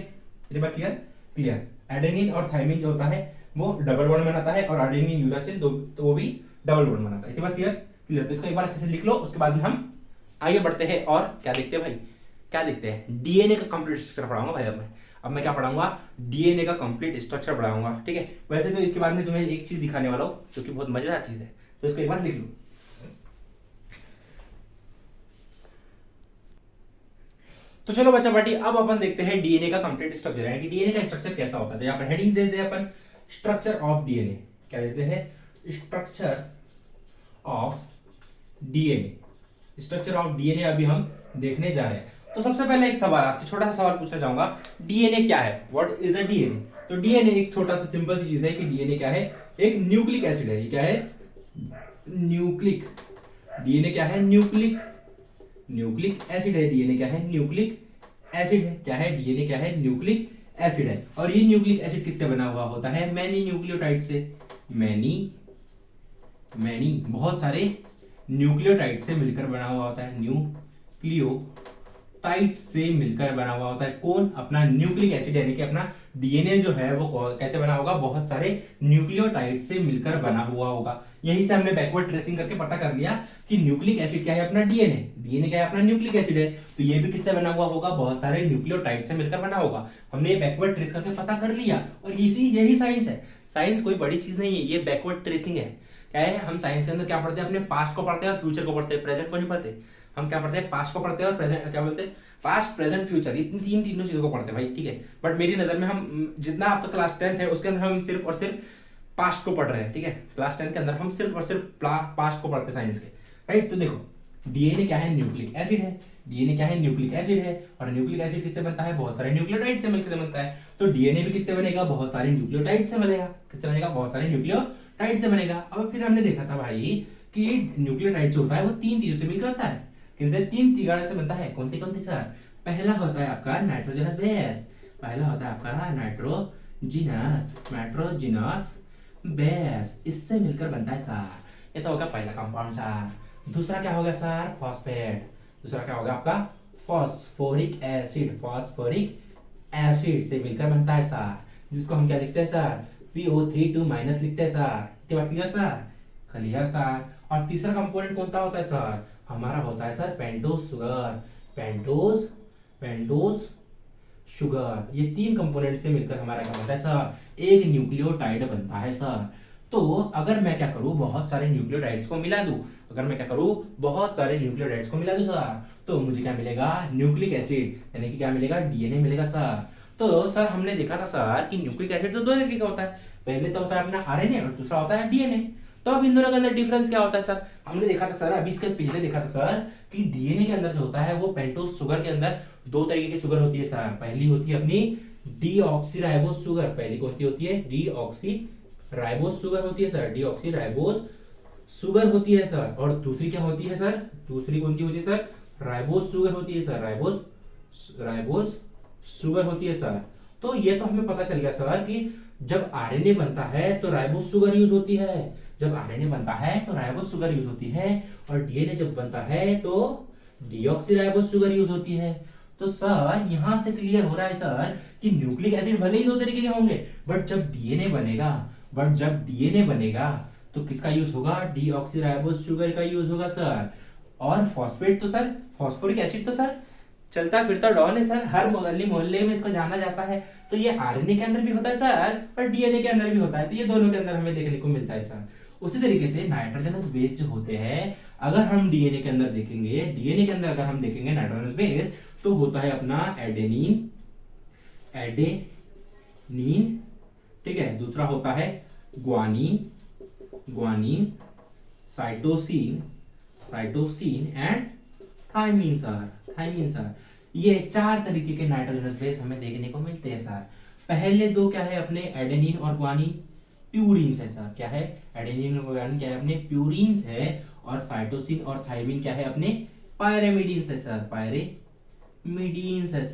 ये बात क्लियर। एडेनिन और थायमिन जो होता है वो डबल बॉन्ड बनाता है और एडेनिन यूरासिल तो वो भी डबल बॉन्ड बनाता है। ये बात क्लियर। तो इसको एक बार अच्छे से लिख लो, उसके बाद में हम आगे बढ़ते हैं। और क्या देखते हैं भाई, क्या देखते हैं? डीएनए का कंप्लीट स्ट्रक्चर पढ़ाऊंगा भाई। अब मैं क्या पढ़ाऊंगा? डीएनए का कंप्लीट स्ट्रक्चर पढ़ाऊंगा। ठीक है, वैसे तो इसके बारे में तुम्हें एक चीज दिखाने वाला हूं जो कि बहुत मजेदार चीज है, तो इसको एक बार लिख लो। तो चलो बच्चा पार्टी, अब अपन देखते हैं डीएनए का कंप्लीट स्ट्रक्चर, यानी कि डीएनए का स्ट्रक्चर कैसा होता है। तो यहाँ पर हेडिंग देते हैं अपन, स्ट्रक्चर ऑफ डीएनए। क्या देते हैं? Structure of DNA. Structure of DNA अभी हम देखने जा रहे हैं। तो सबसे पहले एक सवाल, आपसे छोटा सा सवाल पूछना चाहूंगा, डीएनए क्या है? What is a DNA? तो डीएनए एक छोटा सा सिंपल सी चीज है कि डीएनए क्या है, एक न्यूक्लिक एसिड है। ये क्या है? न्यूक्लिक। डीएनए क्या है? न्यूक्लिक एसिड है। डीएनए क्या है? न्यूक्लिक एसिड है। क्या है? डीएनए क्या है? न्यूक्लिक एसिड है। और ये न्यूक्लिक एसिड किससे बना हुआ होता है? मैनी न्यूक्लियोटाइड से। मैनी बहुत सारे न्यूक्लियोटाइड से मिलकर बना हुआ होता है। न्यूक्लियोटाइड से मिलकर बना हुआ होता है कौन? अपना न्यूक्लिक एसिड, यानी कि अपना डीएनए जो है वो कैसे बना होगा? बहुत सारे न्यूक्लियोटाइड से मिलकर बना हुआ होगा। यहीं से हमने बैकवर्ड ट्रेसिंग करके पता कर लिया कि न्यूक्लिक एसिड क्या है? अपना डीएनए क्या है? अपना न्यूक्लिक एसिड है। तो ये भी किससे बना हुआ होगा? बहुत सारे न्यूक्लियोटाइड से मिलकर बना होगा। हमने ये बैकवर्ड ट्रेस करके पता कर लिया, और यही साइंस है। साइंस कोई बड़ी चीज नहीं है, ये बैकवर्ड ट्रेसिंग है। क्या है? हम साइंस के अंदर क्या पढ़ते हैं? अपने पास्ट को पढ़ते हैं और फ्यूचर को पढ़ते हैं, प्रेजेंट को नहीं पढ़ते। हम क्या पढ़ते हैं? पास्ट को पढ़ते हैं और प्रेजेंट, क्या बोलते हैं, पास्ट प्रेजेंट फ्यूचर, ये तीनों चीजों को पढ़ते हैं भाई। ठीक है, बट मेरी नजर में हम जितना आपका क्लास 10th है उसके अंदर हम सिर्फ और सिर्फ पास्ट को पढ़ रहे हैं। ठीक है, क्लास 10 के अंदर हम सिर्फ और सिर्फ पास्ट को पढ़ते हैं साइंस के, राइट। तो देखो डीएनए क्या है? न्यूक्लिक एसिड है। डीएनए क्या है? न्यूक्लिक एसिड है। और न्यूक्लिक एसिड किससे बनता है? बहुत सारे न्यूक्लियोटाइड से मिलकर बनता है। तो डीएनए भी किससे बनेगा? बहुत सारे न्यूक्लियोटाइड से बनेगा। किससे बनेगा? बहुत सारे न्यूक्लियोटाइड टाइड से बनेगा। अब फिर हमने देखा था भाई कि न्यूक्लियोटाइड जो होता है वो 3 तीरों से मिलकर बनता है। किनसे? 3 तीगाड़ा से बनता है। कौन थे सर? पहला होता है आपका नाइट्रोजनस बेस, पहला होता है आपका नाइट्रोजिनस बेस, इससे मिलकर बनता है सर। ये तो होगा पहला कंपाउंड सर। दूसरा क्या होगा सर? फॉस्फेट। दूसरा क्या होगा आपका? फॉस्फोरिक एसिड, फॉस्फोरिक एसिड से मिलकर बनता है सर, जिसको हम क्या लिखते हैं सर? PO3 लिखते हैं सर। क्या बात क्लियर सर? Clear sir. और तीसरा कंपोनेंट कौन सा होता है सर? हमारा होता है sir pentose sugar, pentose sugar. ये 3 कंपोनेंट से मिलकर हमारा क्या बनता है सर? एक न्यूक्लियोटाइड बनता है सर। तो अगर मैं क्या करूं, बहुत सारे न्यूक्लियोटाइड्स को मिला दूं, अगर मैं क्या करूं, बहुत सारे न्यूक्लियोटाइड्स को मिला दूं सर, तो मुझे क्या मिलेगा? न्यूक्लिक एसिड, यानी कि क्या मिलेगा? डीएनए मिलेगा सर। तो सर हमने देखा था सर कि न्यूक्लिक एसिड तो 2 तरीके का होता है, पहले तो होता है अपना आरएनए और दूसरा होता है डीएनए। तो अब इन दोनों के अंदर डिफरेंस क्या होता है सर? हमने देखा था सर, अभी इसके पहले देखा था सर कि डीएनए के अंदर जो होता है वो पेंटोज शुगर के अंदर 2 तरीके की शुगर होती है सर। पहली होती है अपनी डीऑक्सीराइबोज शुगर, पहली कौन सी होती है? डीऑक्सीराइबोज शुगर होती है सर, डीऑक्सीराइबोज शुगर होती है सर। और दूसरी क्या होती है सर? दूसरी कौन सी होती है सर? राइबोज शुगर होती है सर, राइबोज शुगर होती है सर। तो ये तो हमें पता चल गया सर कि जब आरएनए बनता है तो राइबोज शुगर यूज होती है, जब आरएनए बनता है तो राइबोज शुगर यूज होती है, और डीएनए जब बनता है तो डीऑक्सीराइबोज शुगर यूज होती है। तो सर यहां से क्लियर हो रहा है सर कि न्यूक्लिक एसिड भले ही 2 तरीके के होंगे, बट जब डीएनए बनेगा तो किसका यूज होगा? डीऑक्सीराइबोज शुगर का यूज होगा सर। और फॉस्फेट तो सर, फॉस्फोरिक एसिड तो सर चलता फिरता डॉन है सर, हर गली मोहल्ले में इसको जाना जाता है। तो ये आरएनए के अंदर भी होता है सर और डीएनए के अंदर भी होता है, तो ये दोनों के अंदर हमें देखने को मिलता है सर। उसी तरीके से नाइट्रोजनस बेस जो होते हैं, अगर हम डीएनए के अंदर देखेंगे, डीएनए के अंदर अगर हम देखेंगे नाइट्रोजनस बेस, तो होता है अपना एडेनिन, ठीक है। दूसरा होता है guanine, cytosine and thymine sir. ये 4 तरीके के नाइट्रोजनस बेस हमें देखने को मिलते हैं सर। पहले 2 क्या है अपने? एडेनिन और ग्वानिन प्यूरिन्स है सर। क्या है? एडेनिन और ग्वानिन क्या है अपने? प्यूरिन्स है। और साइटोसिन और थायमिन क्या है अपने? पायरेमिडीन्स है सर, पायरेमिडीन्स है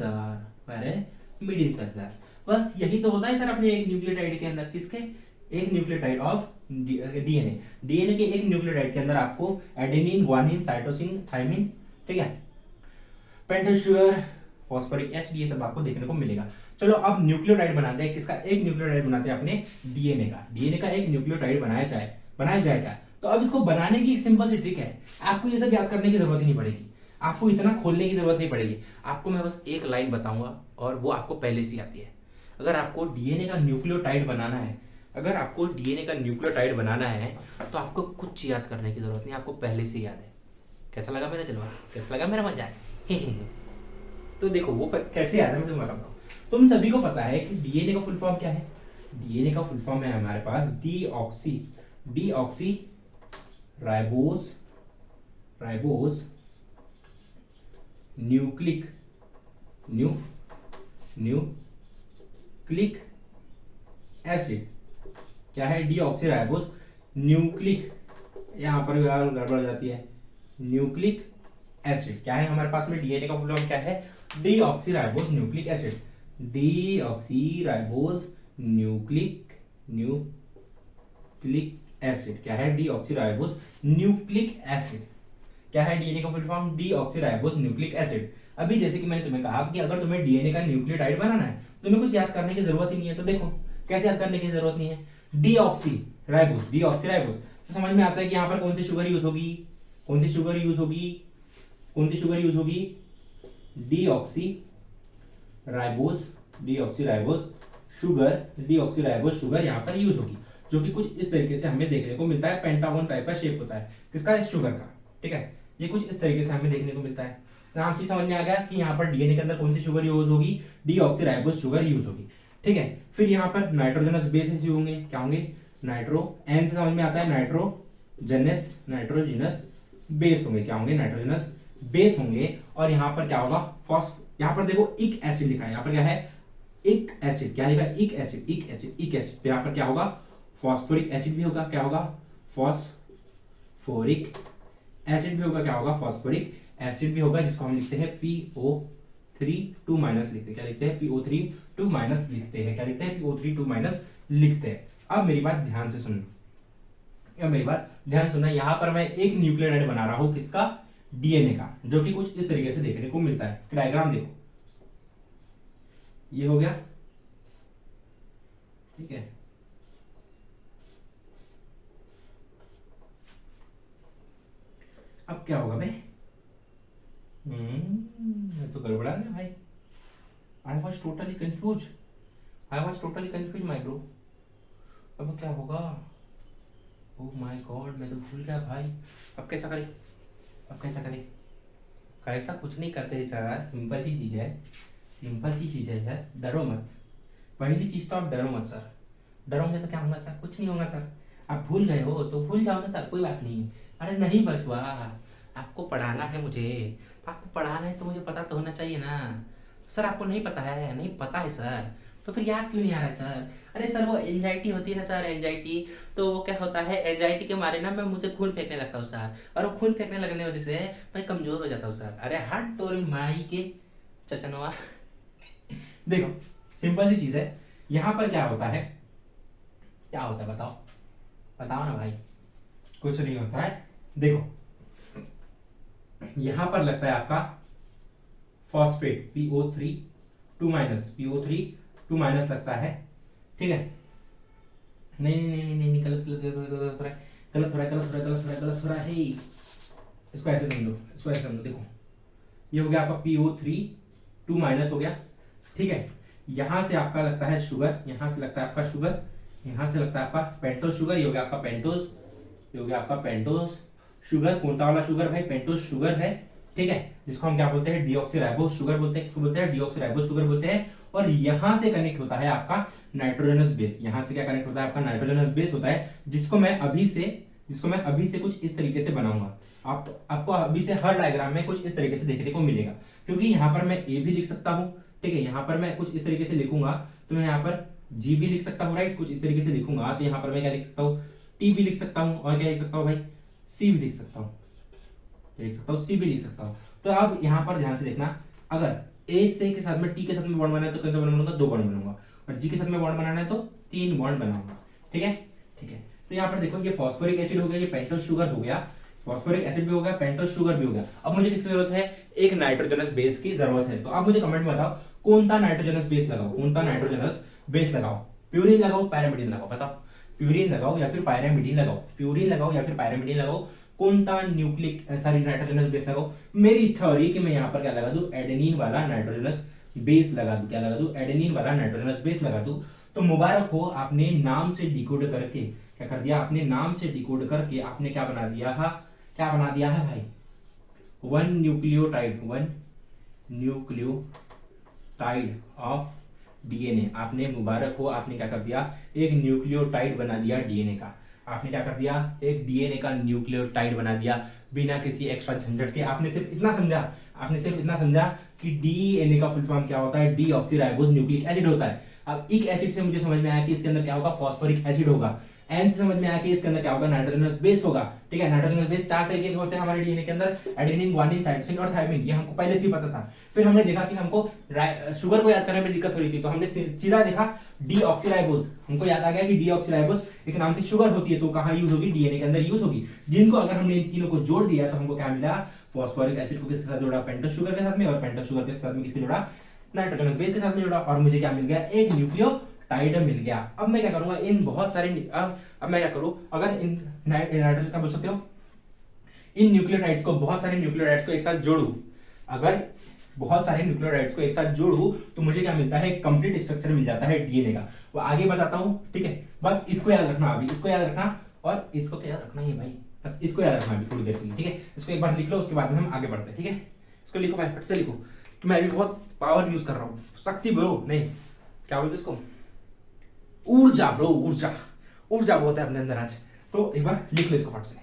सर। बस यही तो होता है सर अपने एक न्यूक्लियोटाइड के अंदर। किसके? एक न्यूक्लियोटाइड ऑफ डीएनए के एक न्यूक्लियोटाइड के अंदर आपको एडेनिन, ग्वानिन, साइटोसिन, थायमिन, ठीक है, पेंटोज शुगर, फॉस्फोरिक एसिड, ये सब आपको देखने को मिलेगा। चलो अब न्यूक्लियोटाइड बनाते हैं। किसका? एक न्यूक्लियोटाइड बनाते हैं अपने डीएनए का एक न्यूक्लियोटाइड बनाया जाएगा। तो अब इसको बनाने की एक सिंपल सी ट्रिक है, आपको ये सब याद करने की जरूरत ही नहीं पड़ेगी, आपको इतना खोलने की जरूरत नहीं पड़ेगी। आपको मैं बस एक लाइन बताऊंगा और वो आपको पहले से आती है। अगर आपको डीएनए का न्यूक्लियोटाइड बनाना है, तो आपको कुछ याद करने की जरूरत नहीं, आपको पहले से याद है। कैसा लगा मेरा जलवा? कैसा लगा मेरा मजाक? तो देखो वो कैसे याद है मैं तुम्हें बताता हूँ। तुम सभी को पता है कि डीएनए का फुल फॉर्म क्या है? डीएनए का फुल फॉर्म है हमारे पास डीऑक्सी राइबोज न्यूक्लिक एसिड। क्या है? डीऑक्सी राइबोज न्यूक्लिक, यहां पर गड़बड़ हो जाती है, न्यूक्लिक एसिड। क्या है हमारे पास में? डीएनए का फुल फॉर्म क्या है? Deoxyribose nucleic acid, deoxyribose nucleic acid. क्या है? Deoxyribose nucleic acid. क्या है डीएनए का full form? Deoxyribose nucleic acid. अभी जैसे कि मैंने तुम्हें कहा कि अगर तुम्हें डीएनए का न्यूक्लियोटाइड बनाना है, तुम्हें कुछ याद करने की जरूरत ही नहीं है। तो देखो कैसे याद करने की जरूरत नहीं है? डीऑक्सीराइबोज तो समझ में आता है कि यहाँ पर कौन सी शुगर यूज होगी? डीऑक्सीराइबोज शुगर यहाँ पर यूज होगी, जो कि कुछ इस तरीके से हमें देखने को मिलता है। पेंटागन टाइप का शेप होता है। किसका? इस शुगर का, ठीक है। ये कुछ इस तरीके से हमें देखने को मिलता है। नाम से समझ में आ गया कि यहाँ पर डीएनए के अंदर कौन सी शुगर यूज होगी? डीऑक्सीराइबोज शुगर यूज होगी, ठीक है। फिर यहाँ पर नाइट्रोजनस बेसिस होंगे। क्या होंगे? एन से समझ में आता है नाइट्रोजनस बेस होंगे। क्या होंगे? नाइट्रोजनस बेस होंगे। और यहाँ पर क्या होगा? यहाँ पर देखो इक एसिड लिखा है, यहाँ पर क्या है? इक एसिड। क्या लिखा है? इक एसिड। यहाँ पर क्या होगा? फॉस्फोरिक एसिड भी होगा, क्या होगा, फॉस्फोरिक एसिड भी होगा, क्या होगा, फॉस्फोरिक एसिड भी होगा, जिसको हम लिखते हैं PO3 2 माइनस लिखते हैं, क्या लिखते हैं, PO3 2 माइनस लिखते हैं, क्या लिखते हैं, PO3 2 माइनस लिखते हैं। अब मेरी बात ध्यान से सुनना, अब मेरी बात ध्यान सुनना, यहां पर मैं एक न्यूक्लियोटाइड बना रहा हूं, किसका, डीएनए का, जो कि कुछ इस तरीके से देखने को मिलता है। इसका डायग्राम देखो, ये हो गया, ठीक है, अब क्या होगा भाई, तो गड़बड़ा गया भाई, I was totally confuse, my bro. अब क्या होगा, ओह माय गॉड, मैं तो भूल गया भाई, अब कैसा करें, कैसा कुछ नहीं करते सर, सिंपल सी चीज है सर, डरो मत, पहली चीज तो आप डरो मत सर, डरोगे तो क्या होगा सर, कुछ नहीं होगा सर, आप भूल गए हो तो भूल जाओ ना सर, कोई बात नहीं है। अरे नहीं बचवा, आपको पढ़ाना है मुझे, तो आपको पढ़ाना है तो मुझे पता तो होना चाहिए ना सर, आपको नहीं पता है, नहीं पता है सर, तो फिर याद क्यों नहीं आ रहा है सर। अरे सर वो एंजाइटी होती है ना सर, एंजाइटी, तो वो क्या होता है, एंजाइटी के मारे ना मैं मुझे खून फेंकने लगता हूँ सर, और वो खून फेंकने लगने की वजह से मैं कमजोर हो जाता हूँ सर। अरे हट तोरी माई के चचनवा। देखो सिंपल सी चीज है, यहाँ पर क्या होता है, बताओ ना भाई, कुछ नहीं होता है। देखो यहां पर लगता है आपका फॉस्फेट PO3 2 माइनस लगता है, ठीक है, नहीं गलत हो रहा है, इसको ऐसे समझो, देखो ये हो गया आपका PO3 2 माइनस हो गया, ठीक है, यहां से आपका लगता है शुगर, यहां से लगता है आपका शुगर, यहां से लगता है आपका पेंटोस शुगर, ये हो गया आपका पेंटोस शुगर, कौन सा वाला शुगर भाई, पेंटोस शुगर है, ठीक है, जिसको हम क्या बोलते हैं, डीऑक्सीराइबोस शुगर बोलते हैं, इसको बोलते हैं डीऑक्सीराइबोस शुगर बोलते हैं। और यहां से कनेक्ट होता है आपका नाइट्रोजनस बेस, यहां से क्या कनेक्ट होता है आपका नाइट्रोजनस बेस होता है, जिसको मैं अभी से कुछ इस तरीके से बनाऊंगा, आपको अभी से हर डायग्राम में कुछ इस तरीके से देखने को मिलेगा, क्योंकि यहाँ पर मैं ए भी लिख सकता हूँ, ठीक है, यहाँ पर मैं कुछ इस तरीके से लिखूंगा तो मैं यहाँ पर जी भी लिख सकता हूँ, राइट, कुछ इस तरीके से लिखूंगा तो यहाँ पर मैं क्या लिख सकता हूँ, टी भी लिख सकता हूँ, और क्या लिख सकता हूँ भाई, सी भी लिख सकता हूँ, सी भी लिख सकता हूँ। तो अब यहाँ पर ध्यान से देखना, अगर ए से के साथ में टी के साथ में बॉन्ड बनाना है तो कैसे बॉन्ड बनाऊंगा, 2 बॉन्ड बनाऊंगा, और जी के साथ में बॉन्ड बनाना है तो 3 बॉन्ड बनाऊंगा, ठीक है। तो यहाँ पर देखो ये फॉस्फोरिक एसिड हो गया, ये पेंटोस शुगर हो गया, फॉस्फोरिक एसिड भी हो गया, पेंटोस शुगर भी हो गया। अब मुझे किसकी जरूरत है, एक नाइट्रोजनस बेस की जरूरत है। तो आप मुझे कमेंट में बताओ कौन सा नाइट्रोजनस बेस लगाओ, प्यूरिन लगाओ, पैरामिडिन लगाओ, बताओ प्यूरिन लगाओ या फिर पैरामिडिन लगाओ, कौन सा नाइट्रोजनस बेस लगाओ। मेरी इच्छा हो रही है कि मैं यहाँ पर क्या लगा दूं, एडेनिन वाला नाइट्रोजनस बेस लगा दूं, तो मुबारक हो, आपने नाम से डिकोड करके क्या कर दिया, आपने क्या बना दिया भाई, 1 न्यूक्लियोटाइड ऑफ डीएनए। आपने मुबारक हो, आपने क्या कर दिया, एक न्यूक्लियोटाइड बना दिया डीएनए का, आपने क्या कर दिया, एक डीएनए का न्यूक्लियोटाइड बना दिया बिना किसी एक्स्ट्रा झंझट के। आपने सिर्फ इतना समझा कि डीएनए का फुल फॉर्म क्या होता है, डीऑक्सीराइबोस न्यूक्लिक एसिड होता है। अब एक एसिड से मुझे समझ में आया कि इसके अंदर क्या होगा, फॉस्फोरिक एसिड होगा, एन से समझ में आया कि इसके अंदर क्या होगा, नाइट्रोजनस बेस होगा, ठीक है। नाइट्रोजनस बेस 4 तरीके के होते हैं हमारे डीएनए के अंदर, एडेनिन, ग्वानिन, साइटोसिन और थायमिन, ये हमको पहले से ही पता था। फिर हमने देखा कि हमको शुगर को याद करने में दिक्कत हो रही थी, तो हमने सीधा देखा डीऑक्सीराइबोस, हमको याद आ गया कि डीऑक्सीराइबोस एक नाम की शुगर होती है, तो कहां यूज होगी, डीएनए के अंदर यूज होगी, जिनको अगर हमने इन तीनों को जोड़ दिया तो हमको क्या मिला, फॉस्फोरिक एसिड को किसके साथ जोड़ा, पेंटोस शुगर के साथ में, और पेंटोस शुगर के साथ में किसके जोड़ा, नाइट्रोजनस बेस के साथ में जोड़ा, और मुझे क्या मिल गया, एक न्यूक्लियोटाइड मिल गया। अब मैं क्या करूंगा, इन बहुत सारे अब मैं क्या करूं, अगर इन नाइट्रोजन क्या बोल सकते हो, इन न्यूक्लियोटाइड्स को, बहुत सारे न्यूक्लियोटाइड्स को एक साथ जोड़ू, अगर बहुत सारे न्यूक्लियोटाइड्स को एक साथ जोड़ू तो मुझे क्या मिलता है, कंप्लीट स्ट्रक्चर मिल जाता है डीएनए का। वो आगे बताता हूं, ठीक है, बस इसको याद रखना, अभी इसको याद रखना, और इसको तो याद रखना ही है भाई, बस इसको याद रखना अभी थोड़ी देर के लिए, ठीक है। इसको एक बार लिख लो, उसके बाद में हम आगे बढ़ते हैं, ठीक है। इसको लिखो भाई, फट से लिखो, कि मैं अभी बहुत पावर यूज कर रहा हूँ, शक्ति ब्रो, नहीं क्या बोलते इसको, ऊर्जा ब्रो, ऊर्जा बहुत है अपने अंदर आज। तो एक बार लिख लो इसको फट से।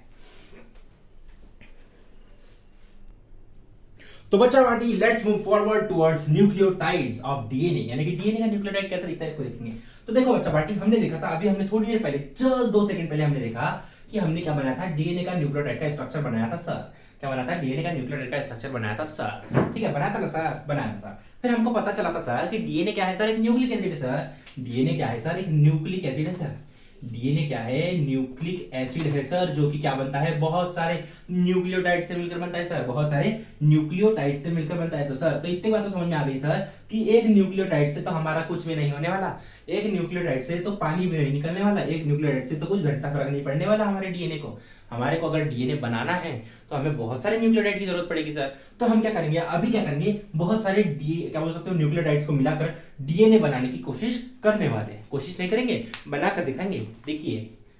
तो बच्चा बाटी, let's move forward towards nucleotides of DNA, यानी कि डीएनए का न्यूक्लियोटाइड कैसा दिखता है इसको देखेंगे। तो तो देखो बच्चा पार्टी, हमने देखा था अभी, हमने थोड़ी देर पहले, जस्ट 2 सेकंड पहले हमने देखा कि हमने क्या बनाया था, डीएनए का न्यूक्लियोटाइड का स्ट्रक्चर बनाया था सर। क्या बनाया था, डीएनए का न्यूक्लियोटाइड का स्ट्रक्चर बनाया था सर। ठीक है, बनाया था ना सर, बनाया था सर। फिर हमको पता चला था सर कि डीएनए क्या है सर, एक न्यूक्लिक एसिड है सर। डीएनए क्या है सर, एक न्यूक्लिक एसिड है सर। डीएनए क्या है, न्यूक्लिक एसिड है सर, जो कि क्या बनता है, बहुत सारे न्यूक्लियोटाइड से मिलकर बनता है सर, बहुत सारे न्यूक्लियोटाइड से मिलकर बनता है। तो सर, तो इतनी बात तो समझ में आ गई सर कि एक न्यूक्लियोटाइड से तो हमारा कुछ भी नहीं होने वाला, एक न्यूक्लियोटाइड से तो पानी भी नहीं निकलने वाला, एक न्यूक्लियोटाइड से तो कुछ घंटा फर्क नहीं पड़ने वाला हमारे डीएनए को। हमारे को अगर डीएनए बनाना है तो हमें बहुत सारे न्यूक्लियोटाइड की जरूरत पड़ेगी सर। तो हम क्या करेंगे, अभी क्या करेंगे, बहुत सारे क्या बोल सकते हो, न्यूक्लियोटाइड्स को मिलाकर डीएनए बनाने की कोशिश करने वाले हैं। कोशिश नहीं करेंगे, बनाकर दिखाएंगे। देखिए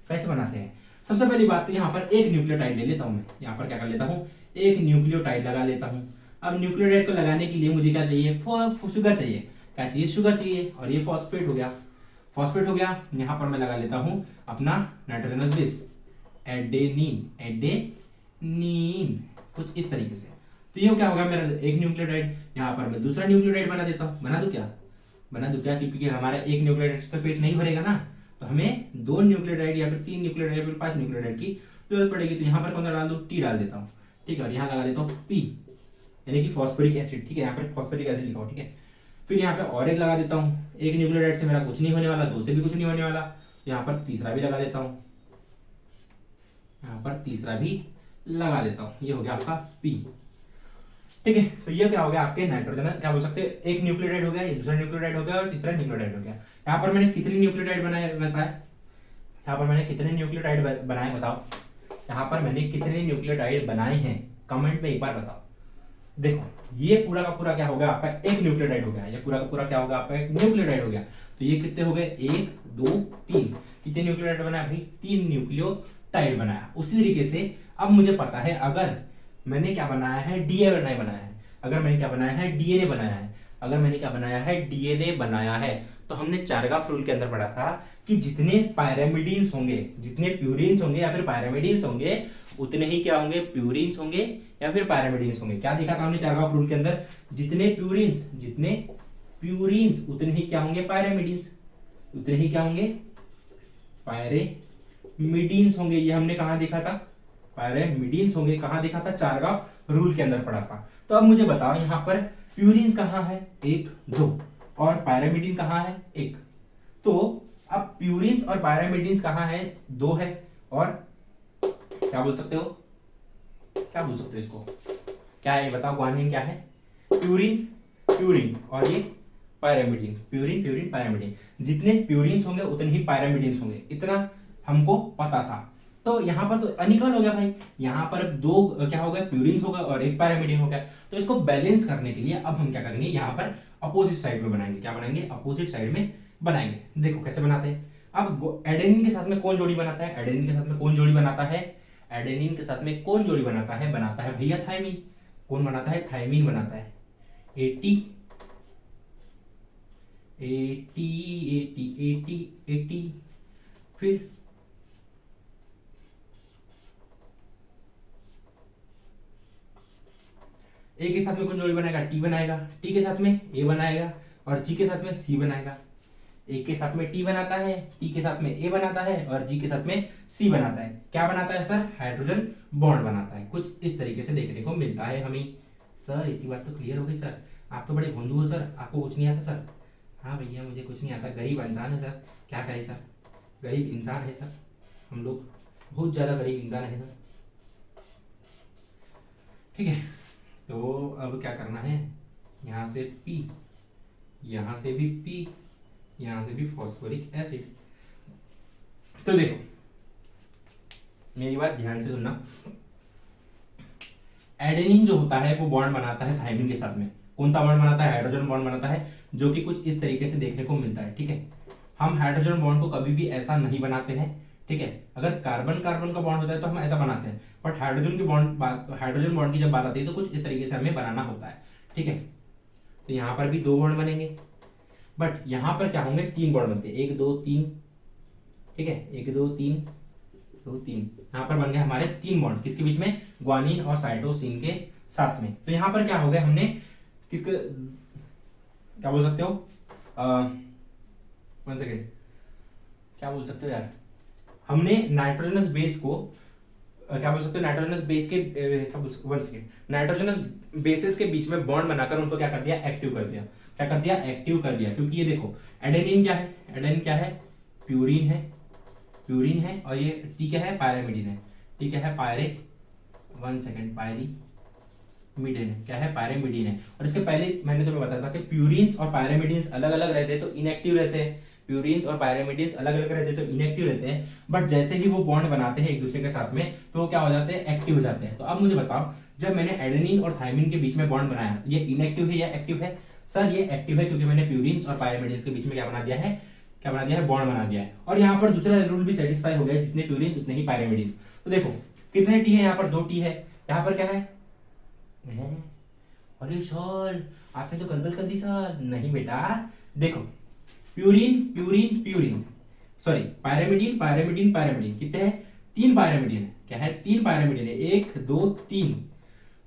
कैसे बनाते हैं। सबसे पहली बात तो यहाँ पर एक न्यूक्लियोटाइड ले लेता हूं मैं, यहाँ पर क्या कर लेता हूँ, एक न्यूक्लियोटाइड लगा लेता हूँ। अब न्यूक्लियोटाइड को लगाने के लिए मुझे क्या चाहिए, शुगर चाहिए। क्या चाहिए, शुगर चाहिए। और ये फॉस्फेट हो गया, फॉस्फेट हो गया। यहाँ पर मैं लगा लेता हूँ अपना नाइट्रोजनस बेस, एडेनिन, एडेनिन, कुछ इस तरीके से। तो ये क्या होगा मेरा एक न्यूक्लियोटाइड। यहाँ पर मैं दूसरा न्यूक्लियोटाइड बना देता हूँ। बना दूं क्या, बना दूं क्या, क्योंकि हमारा एक न्यूक्लियोटाइड से तो पेट नहीं भरेगा ना, तो हमें 2 न्यूक्लियोटाइड या फिर 3 न्यूक्लियोटाइड या फिर 5 न्यूक्लियोटाइड की जरूरत पड़ेगी। तो यहाँ पर कौन सा डाल दूं, टी डाल देता हूँ। ठीक है, और यहाँ लगा देता हूँ पी, यानी कि फॉस्फोरिक एसिड। ठीक है, यहाँ पर फॉस्फोरिक एसिड लिखा हो। ठीक है, फिर यहाँ पे और एक लगा देता हूँ। एक न्यूक्लियोटाइड से मेरा कुछ नहीं होने वाला, 2 से भी कुछ नहीं होने वाला। यहाँ पर तीसरा भी लगा देता हूँ, यहाँ पर तीसरा भी लगा देता हूँ। ये हो गया आपका पी। ठीक है, तो ये क्या हो गया आपके नाइट्रोजन, क्या बोल सकते हैं, एक न्यूक्लियोटाइड हो गया, ये दूसरा न्यूक्लियोटाइड हो गया और तीसरा न्यूक्लियोटाइड हो गया। यहाँ पर मैंने कितने न्यूक्लियोटाइड बनाए बताए, यहाँ पर मैंने कितने न्यूक्लियोटाइड बनाए बताओ। यहाँ पर मैंने कितने न्यूक्लियोटाइड बनाए हैं, कमेंट में एक बार बताओ। देखो, ये पूरा का पूरा क्या हो गया आपका, एक न्यूक्लियोटाइड हो गया। ये पूरा का पूरा क्या होगा आपका, एक न्यूक्लियोटाइड हो गया। तो ये कितने हो गए, 1 2 3। कितने न्यूक्लियोटाइड बनाया भाई, 3 न्यूक्लियोटाइड बनाया। उसी तरीके से अब मुझे पता है, अगर मैंने क्या बनाया है, डीएनए बनाया है, अगर मैंने क्या बनाया है, डीएनए बनाया है, अगर मैंने क्या बनाया है, डीएनए बनाया है, तो हमने चारगाफ रूल के अंदर पढ़ा था कि जितने पायरामिडीन्स होंगे, जितने प्यूरिन्स होंगे या फिर पायरामिडीन्स होंगे, उतने ही क्या होंगे, प्यूरिन्स होंगे या फिर पायरामिडीन्स होंगे। क्या देखा था हमने चारगाफ रूल के अंदर, जितने प्यूरिन्स उतने ही क्या होंगे, पायरामिडीन्स, उतने ही क्या होंगे, पायरामिडीन्स होंगे। ये हमने कहा देखा था, पायरामिडीन्स होंगे, कहां देखा था, चारगाफ रूल के अंदर पढ़ा था। तो अब मुझे बताओ, यहाँ पर प्यूरिन्स कहां है, 1 2, और पायरामिडीन कहां है, 1। तो अब प्यूरिन्स और पायरामिडीन्स कहां है, 2 है। और क्या बोल सकते हो, क्या बोल सकते हो इसको, क्या है बताओ, ग्वानिन क्या है, प्यूरिन, प्यूरिन, और ये पायरामिडीन, प्यूरिन प्यूरिन पायरामिडीन। जितने प्यूरिन्स होंगे उतने ही पायरामिडीन्स होंगे, इतना हमको पता था। तो यहाँ पर तो अनइक्वल हो गया भाई, यहाँ पर 2 क्या हो गया, प्यूरिन्स होगा और 1 पायरामिडीन हो गया। तो इसको बैलेंस करने के लिए अब हम क्या करेंगे, यहाँ पर अपोजिट साइड में बनाएंगे। क्या बनाएंगे, अपोजिट साइड में बनाएंगे। देखो कैसे बनाते हैं। अब एडेनिन के साथ में कौन जोड़ी बनाता है, एडेनिन के साथ में कौन जोड़ी बनाता है, एडेनिन के साथ में कौन जोड़ी बनाता है, बनाता है भैया थायमीन। कौन बनाता है, थायमीन बनाता है। 80 80 80 80 80, फिर ए के साथ में कौन जोड़ी बनाएगा, टी बनाएगा, टी के साथ में ए बनाएगा और जी के साथ में सी बनाएगा। ए के साथ में टी बनाता है, टी के साथ में ए बनाता है और जी के साथ में सी बनाता है। क्या बनाता है सर, हाइड्रोजन बॉन्ड बनाता है। कुछ इस तरीके से देखने को मिलता है हमें। सर इतनी बात तो क्लियर हो गई सर, आप तो बड़े भोंदू हो सर, आपको कुछ नहीं आता सर। हाँ भैया मुझे कुछ नहीं आता, गरीब इंसान है सर, क्या करें सर, गरीब इंसान है सर, हम लोग बहुत ज्यादा गरीब इंसान है सर। ठीक है, तो अब क्या करना है, यहां से P, यहां से भी P, यहां से भी फॉस्फोरिक एसिड। तो देखो मेरी बात ध्यान से सुनना, एडेनिन जो होता है वो बॉन्ड बनाता है थायमिन के साथ में। कौन सा बॉन्ड बनाता है, हाइड्रोजन बॉन्ड बनाता है, जो कि कुछ इस तरीके से देखने को मिलता है। ठीक है, हम हाइड्रोजन बॉन्ड को कभी भी ऐसा नहीं बनाते हैं। ठीक है, अगर कार्बन कार्बन का बॉन्ड होता है तो हम ऐसा बनाते हैं, बट हाइड्रोजन बॉन्ड की जब बात आती है तो कुछ इस तरीके से हमें बनाना होता है। ठीक है, तो यहाँ पर भी 2 बॉन्ड बनेंगे, बट यहाँ पर क्या होंगे, 3 बॉन्ड बनते हैं, 1 2 3। ठीक है, 1 2 3 2 3, यहाँ पर बन गए हमारे 3 बॉन्ड, किसके बीच में, ग्वानिन और साइटोसिन के साथ में। तो यहाँ पर क्या हो गया, हमने किसके, क्या बोल सकते हो, 1 सेकेंड, क्या बोल सकते हो यार, हमने नाइट्रोजनस बेस को क्या बोल सकते हो, नाइट्रोजनस बेस के क्या बोल सकते, वन सेकेंड, नाइट्रोजनस बेसिस के बीच में बॉन्ड बनाकर उनको क्या कर दिया, एक्टिव कर दिया। क्या कर दिया, एक्टिव कर दिया। क्योंकि ये देखो एडेनिन क्या है, एडेनिन क्या है, प्यूरिन है, प्यूरिन है, और ये टी क्या है, पायरामिडिन है। ठीक है, पायरे, वन सेकेंड, पायरीमिडिन है, क्या है, पायरामिडिन है। और इसके पहले मैंने तुम्हें बताया था कि प्यूरिन्स और पायरामिडिन्स अलग अलग रहते हैं तो इनएक्टिव रहते हैं, प्यूरिन्स और पायरामिडिन्स अलग अलग रहते हैं तो इनएक्टिव रहते हैं। बट जैसे ही वो बॉन्ड बनाते हैं एक दूसरे के साथ में तो वो क्या हो जाते हैं, एक्टिव हो जाते हैं। तो अब मुझे बताओ, जब मैंने एडेनिन और थायमिन के बीच में बॉन्ड बनाया, ये इनएक्टिव है या एक्टिव है? सर ये एक्टिव है, क्योंकि मैंने प्यूरिन्स और पायरामिडिन्स के बीच में क्या बना दिया है, क्या बना दिया है, बॉन्ड बना दिया है। और यहाँ पर दूसरा रूल भी सेटिस्फाई हो गया, जितने प्यूरिन्स उतने ही पायरामिडिन्स। तो देखो कितने टी है यहाँ पर, 2 टी है। यहाँ पर क्या है, अरे सर आपने तो गड़बड़ कर दी सर। नहीं बेटा, देखो purine purine purine, sorry pyrimidine pyrimidine pyrimidine, कितने हैं, 3 पायरामिडिन है। क्या है, 3 पायरामिडिन है, 1 2 3।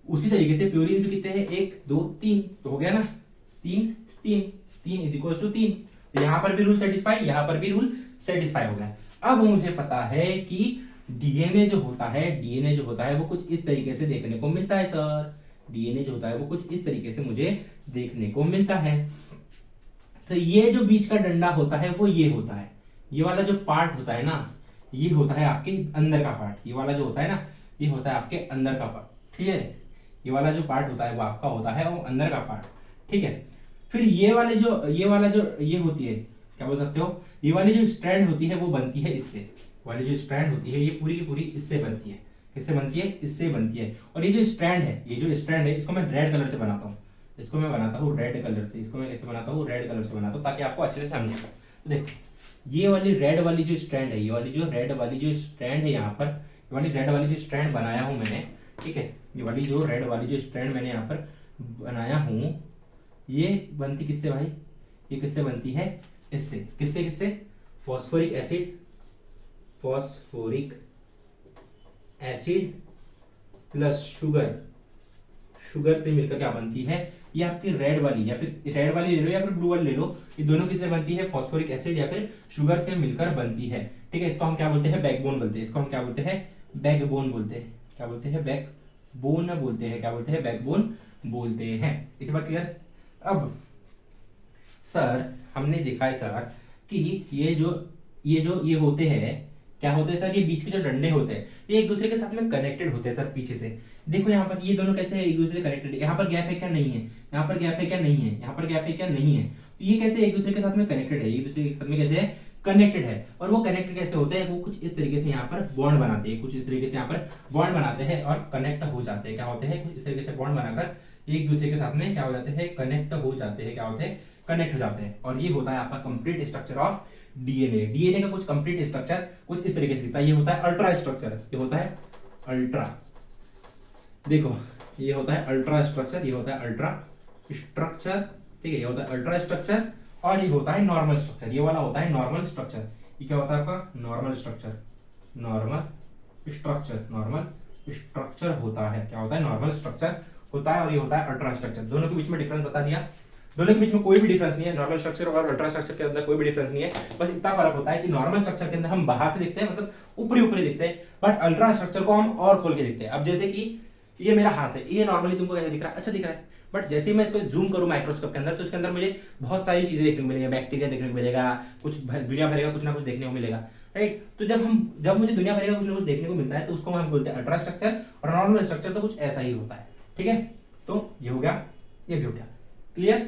उसी तरीके से प्यूरिन भी कितने हैं, 1 2 3, तो हो गया ना, 3 3 3 इज इक्वल टू 3। तो यहां पर भी रूल सेटिस्फाई, यहां पर भी रूल सेटिस्फाई हो गया। अब मुझे पता है कि डीएनए जो होता है, डीएनए जो होता है वो कुछ इस तरीके से देखने को मिलता है सर। डीएनए जो होता है वो कुछ इस तरीके से मुझे देखने को मिलता है। तो ये जो बीच का डंडा होता है वो ये होता है, ये वाला जो पार्ट होता है ना, ये होता है आपके अंदर का पार्ट। ये वाला जो होता है ना, ये होता है आपके अंदर का पार्ट। ठीक है, ये वाला जो पार्ट होता है वो आपका होता है वो अंदर का पार्ट। ठीक है, फिर ये वाला जो ये होती है, क्या बोल सकते हो, ये वाली जो स्ट्रैंड होती है वो बनती है इससे, वाली जो स्ट्रैंड होती है ये पूरी की पूरी इससे बनती है। किससे बनती है, इससे बनती है। और ये जो स्ट्रैंड है, ये जो स्ट्रैंड है इसको मैं रेड कलर से बनाता हूँ, इसको मैं बनाता हूँ रेड कलर से। इसको मैं कैसे बनाता हूँ, रेड कलर से बनाता हूँ ताकि आपको अच्छे से समझे। तो देखो ये वाली रेड वाली जो स्ट्रैंड है, ये वाली जो रेड वाली जो स्ट्रैंड है यहाँ पर, ये वाली रेड वाली जो स्ट्रैंड बनाया हूँ मैंने, ठीक है, ये वाली जो रेड वाली जो स्ट्रैंड मैंने यहाँ पर बनाया हूँ, ये बनती किससे भाई, ये किससे बनती है, इससे। किससे किससे, phosphoric acid, phosphoric acid plus sugar, sugar से मिलकर क्या बनती है, ये आपकी रेड वाली, या फिर रेड वाली ले लो या फिर ब्लू वाली ले लो, ये दोनों किससे बनती है, फॉस्फोरिक एसिड या फिर शुगर से मिलकर बनती है। ठीक है, इसको हम क्या बोलते हैं, बैकबोन बोलते हैं। इसको हम क्या बोलते हैं, बैकबोन बोलते हैं। क्या बोलते हैं, बैकबोन बोलते हैं। क्या बोलते हैं, बैकबोन बोलते हैं। इतनी बात क्लियर। अब सर हमने देखा है सर कि ये होते हैं, क्या होते हैं सर, ये बीच के जो डंडे होते हैं ये एक दूसरे के साथ में कनेक्टेड होते हैं सर पीछे से। देखो यहाँ पर ये दोनों कैसे एक दूसरे से कनेक्टेड है, यहाँ पर गैप है क्या, नहीं है, यहाँ पर गैप है क्या, नहीं है, यहाँ पर गैप है क्या, नहीं है। तो ये कैसे एक दूसरे के साथ में कनेक्टेड है, एक दूसरे के साथ में कैसे है, कनेक्टेड है। और वो कनेक्टेड कैसे होते हैं, वो कुछ इस तरीके से यहाँ पर बॉन्ड बनाते हैं, कुछ इस तरीके से यहाँ पर बॉन्ड बनाते हैं और कनेक्ट हो जाते हैं। क्या होते हैं, कुछ इस तरीके से बॉन्ड बनाकर एक दूसरे के साथ में क्या हो जाते हैं, कनेक्ट हो जाते हैं। क्या होते हैं, कनेक्ट हो जाते हैं। और ये होता है आपका complete structure of DNA. DNA का कुछ कंप्लीट स्ट्रक्चर कुछ इस तरीके से दिखता है। ये होता है अल्ट्रा स्ट्रक्चर, ये होता है अल्ट्रा, देखो ये होता है अल्ट्रा स्ट्रक्चर, ये होता है अल्ट्रा स्ट्रक्चर। ठीक है, ये होता है अल्ट्रा स्ट्रक्चर और ये होता है नॉर्मल स्ट्रक्चर। ये वाला होता है नॉर्मल स्ट्रक्चर। ये क्या होता है आपका, normal structure, normal structure, normal structure होता है। क्या होता है, नॉर्मल स्ट्रक्चर होता है। और ये होता है अल्ट्रा स्ट्रक्चर। दोनों के बीच में डिफरेंस बता दिया, दोनों के बीच में कोई भी डिफरेंस नहीं है। नॉर्मल स्ट्रक्चर और अल्ट्रा स्ट्रक्चर के अंदर कोई भी डिफरेंस नहीं है। बस इतना फर्क होता है कि नॉर्मल स्ट्रक्चर के अंदर हम बाहर से देखते हैं, मतलब ऊपरी ऊपरी देखते हैं, बट अल्ट्रा स्ट्रक्चर को हम और खोल के देखते हैं। अब जैसे कि ये मेरा हाथ है, ये नॉर्मली तुमको कैसे दिख रहा है, अच्छा दिख रहा है, बट जैसे ही मैं इसको जूम करूं माइक्रोस्कोप के अंदर तो इसके अंदर मुझे बहुत सारी चीजें देखने को मिलेगी, बैक्टीरिया देखने को मिलेगा, कुछ दुनिया भर का कुछ ना कुछ देखने को मिलेगा, राइट। तो जब मुझे दुनिया भर का कुछ ना कुछ देखने को मिलता है तो उसको हम बोलते हैं अल्ट्रा स्ट्रक्चर। और नॉर्मल स्ट्रक्चर तो कुछ ऐसा ही होता है। ठीक है, तो ये हो गया, ये भी हो गया। Clear,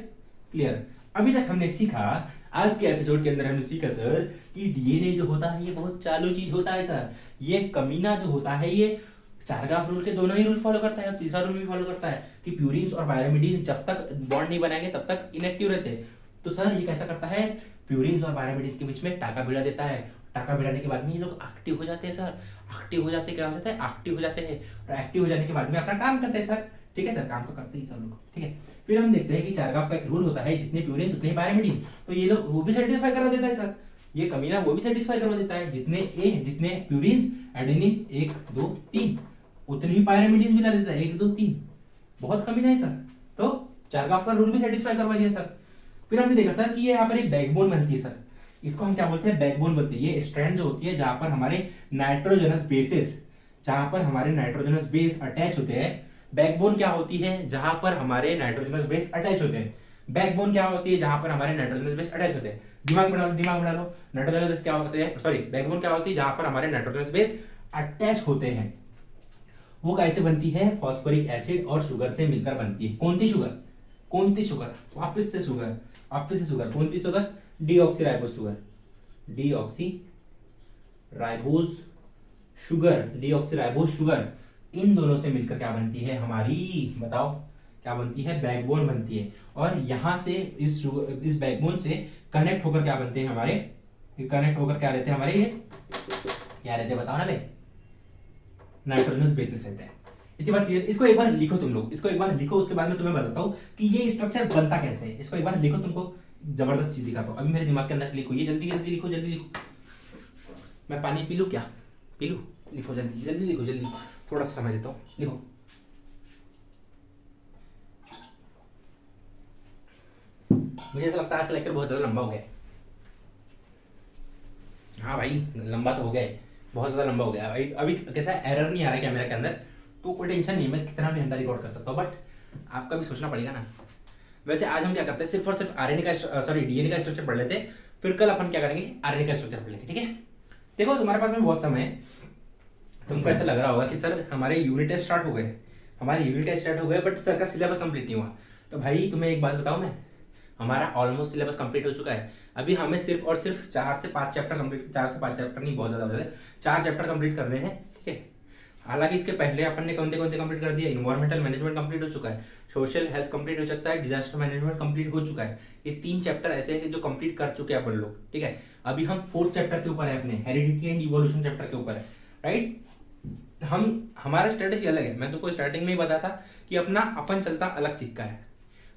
clear. अभी तक हमने सीखा, आज के एपिसोड के अंदर हमने सीखा सर कि डीएनए जो होता है ये बहुत चालू चीज होता है सर। ये कमीना जो होता है ये चारगाफ रूल के दोनों ही रूल फॉलो करता है और तीसरा रूल भी फॉलो करता है कि प्यूरिन्स और पायरामिडिन्स जब तक बॉन्ड नहीं बनाएंगे तब तक इनएक्टिव रहते हैं। तो सर ये कैसा करता है, प्यूरिन्स और पायरामिडिन्स के बीच में टाका भिड़ा देता है। टाका भिड़ाने के बाद में ये लोग एक्टिव हो जाते हैं सर। एक्टिव हो जाते क्या हो जाता है, एक्टिव हो जाते हैं। और एक्टिव हो जाने के बाद में अपना काम करते हैं सर। ठीक है सर, काम तो करते ही सब लोग। ठीक है, फिर हम देखते हैं कि चारगाफ का एक रूल होता है, जितने प्यूरिन्स उतने ही पायरामिडिन। तो ये लोग वो भी सेटिस्फाई करवा देता है सर, ये कमीना वो भी सेटिस्फाई करवा देता है। जितने ए जितने प्यूरिन्स एडेनिन 1 2 3 उतने ही पायरामिडिन्स भी ला देता है 1 2 3। बहुत कमीना है सर। तो चारगाफ का रूल भी सेटिस्फाई करवा दिया सर। फिर हमने देखा सर कि ये यहाँ पर एक बैकबोन बनती है सर। इसको हम क्या बोलते हैं, बैकबोन बोलते हैं। ये स्ट्रैंड जो होती है जहां पर हमारे नाइट्रोजनस बेसेस, जहां पर हमारे नाइट्रोजनस बेस अटैच होते हैं। बैकबोन क्या होती है, जहां पर हमारे नाइट्रोजनस बेस अटैच होते हैं। बैकबोन क्या होती है, जहां पर हमारे नाइट्रोजनस बेस अटैच होते हैं। दिमाग में डालो, दिमाग में डालो। नाइट्रोजनस बेस क्या होते हैं, सॉरी, बैकबोन क्या होती है, जहां पर हमारे नाइट्रोजनस बेस अटैच होते हैं। वो कैसे बनती है, फॉस्फोरिक एसिड और शुगर से मिलकर बनती है। कौन सी शुगर, कौन सी शुगर, वापस से शुगर, वापस से शुगर, कौन सी sugar, deoxyribose sugar, deoxyribose sugar, deoxyribose sugar. इन दोनों से मिलकर क्या बनती है हमारी, बताओ क्या बनती है, बैकबोन बनती है। और यहां से इस बैकबोन से कनेक्ट होकर क्या बनते हैं हमारे, कनेक्ट होकर क्या रहते हैं हमारे, ये क्या रहते हैं बताओ ना भाई, नाइट्रोजनस बेसिस रहते हैं। इतनी बात क्लियर। इसको एक बार लिखो तुम लोग, इसको एक बार लिखो, उसके बाद में तुम्हें बताता हूं कि ये स्ट्रक्चर बनता कैसे है। इसको एक बार लिखो, तुमको जबरदस्त चीज दिखाता हूं। अभी मेरे दिमाग के अंदर लिखो, ये जल्दी जल्दी लिखो, जल्दी लिखो। मैं पानी पी लूं क्या, पी लूं, लिखो जल्दी जल्दी लिखो, जल्दी, थोड़ा सा समय देता हूं, लिखो। मुझे ऐसा लगता है आज का लेक्चर बहुत ज्यादा लंबा हो गया। हाँ भाई, लंबा तो हो गया है, बहुत ज्यादा लंबा हो गया। अभी कैसा एरर नहीं आ रहा है कैमरा के अंदर, तो कोई टेंशन नहीं, मैं कितना भी घंटा रिकॉर्ड कर सकता हूँ, बट आपका भी सोचना पड़ेगा ना। वैसे आज हम क्या करते हैं, सिर्फ और सिर्फ आरएनए का सॉरी डीएनए का स्ट्रक्चर पढ़ लेते हैं, फिर कल अपन क्या करेंगे, आरएनए का स्ट्रक्चर पढ़ लेंगे, ठीक है। देखो तुम्हारे पास में बहुत समय है, तुमको ऐसा लग रहा होगा कि सर हमारे यूनिट टेस्ट स्टार्ट हो गए, हमारे यूनिट टेस्ट स्टार्ट हो गए, बट सर का सिलेबस कंप्लीट नहीं हुआ। तो भाई तुम्हें एक बात बताऊं मैं, हमारा ऑलमोस्ट सिलेबस कंप्लीट हो चुका है। अभी हमें सिर्फ और सिर्फ 4 से 5 चैप्टर कंप्लीट, 4 से 5 चैप्टर नहीं, बहुत ज्यादा हो जाते, 4 चैप्टर कंप्लीट करने हैं, ठीक है। हालांकि इसके पहले अपन ने कौन से कंप्लीट कर दिया, इन्वायरमेंटल मैनेजमेंट कंप्लीट हो चुका है, सोशल हेल्थ कंप्लीट हो सकता है, डिजास्टर मैनेजमेंट कंप्लीट हो चुका है। ये 3 चैप्टर ऐसे हैं जो कंप्लीट कर चुके हैं अपन लोग, ठीक है। अभी हम 4th चैप्टर के ऊपर है, अपने हेरिडिटी एंड इवोल्यूशन चैप्टर के ऊपर है, राइट। हमारा स्ट्रेटेजी अलग है, मैं तुमको स्टार्टिंग में ही बताया था कि अपना अपन चलता अलग सिक्का है,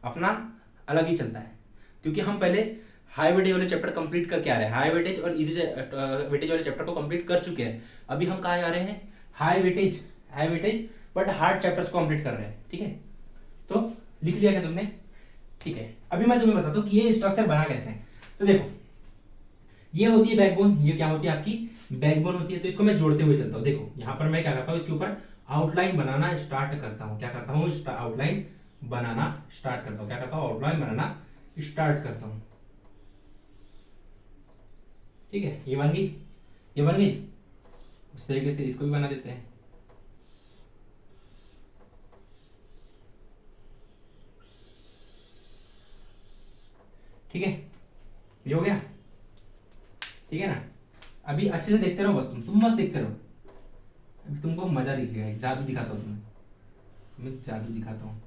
अपना अलग ही चलता है, क्योंकि हम पहले हाई वेटेज वाले चैप्टर कंप्लीट करके आ रहे हैं, हाई वेटेज और इजी वेटेज वाले चैप्टर को कंप्लीट कर चुके हैं। अभी हम कहाँ जा रहे हैं, high weightage but hard chapters को कंप्लीट कर रहे हैं, ठीक है। तो लिख लिया क्या तुमने, ठीक है। अभी मैं तुम्हें बताता हूँ कि ये स्ट्रक्चर बना कैसे है। तो देखो, ये होती है बैकबोन, ये क्या होती है आपकी बैकबोन होती है। तो इसको मैं जोड़ते हुए चलता हूँ। देखो यहाँ पर मैं क्या करता हूँ, इसके ऊपर आउटलाइन बनाना स्टार्ट करता हूँ। क्या करता हूँ, आउटलाइन बनाना स्टार्ट करता हूँ। क्या करता हूँ, आउटलाइन बनाना स्टार्ट करता हूँ, ठीक है। ये बन गई, ये बन गई। उस तरीके से इसको भी बना देते हैं, ठीक है। ये हो गया, ठीक है ना। अभी अच्छे से देखते रहो, बस तुम मत देखते रहो, अभी तुमको मजा दिखेगा, एक जादू दिखाता हूँ तुम्हें जादू दिखाता हूँ।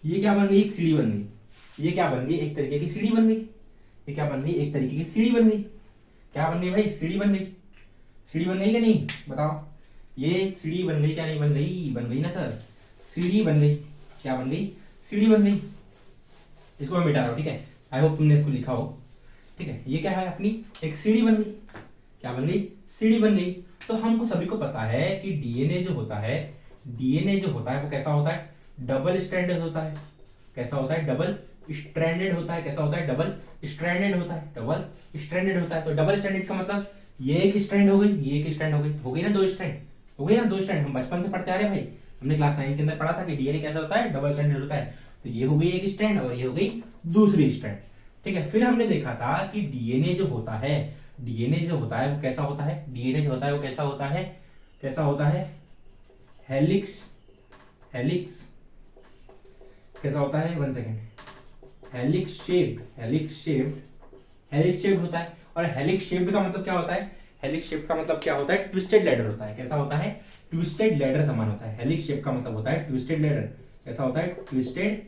ये क्या बन गई, एक सीढ़ी बन गई। ये क्या बन गई, एक तरीके की सीढ़ी बन गई। ये क्या बन गई, एक तरीके की सीढ़ी बन गई। क्या बन गई भाई, सीढ़ी बन गई। सीढ़ी बन गई क्या नहीं, बताओ। ये सीढ़ी बन गई क्या नहीं बन गई, बन गई ना सर, सीढ़ी बन गई। क्या बन गई, सीढ़ी बन गई। इसको मैं मिटा रहा हूँ, ठीक है। आई होप तुमने इसको लिखा हो, ठीक है। ये क्या है, अपनी एक सीढ़ी बन गई। क्या बन गई, सीढ़ी बन गई। तो हमको सभी को पता है कि डीएनए जो होता है, डीएनए जो होता है वो कैसा होता है, डबल स्ट्रैंडेड होता है। कैसा होता है, डबल स्ट्रैंडेड होता है। कैसा होता है, डबल स्ट्रैंडेड होता है, डबल स्ट्रैंडेड होता है। तो डबल स्ट्रैंडेड का मतलब ये एक स्ट्रैंड हो गई, ये एक स्ट्रैंड हो गई ना, 2 स्ट्रैंड हो गई ना, 2 स्ट्रैंड। हम बचपन से पढ़ते आ रहे हैं भाई, हमने क्लास 9 के अंदर पढ़ा था कि डीएनए कैसा होता है, डबल स्ट्रैंडेड होता है। तो ये हो गई एक स्ट्रैंड और ये हो गई दूसरी स्ट्रैंड, ठीक है। फिर हमने देखा था कि डीएनए जो होता है, डीएनए जो होता है वो कैसा होता है, डीएनए जो होता है वो कैसा होता है, कैसा होता है, हेलिक्स, हेलिक्स कैसा होता है, 1 second, helix shaped, helix shaped, helix shaped होता है। और हेलिक्स शेप्ड का मतलब क्या होता है, हेलिक्स शेप का मतलब क्या होता है, ट्विस्टेड लैडर होता है। कैसा होता है, ट्विस्टेड लैडर समान होता है। हेलिक्स शेप का मतलब होता है ट्विस्टेड लैडर। कैसा होता है, ट्विस्टेड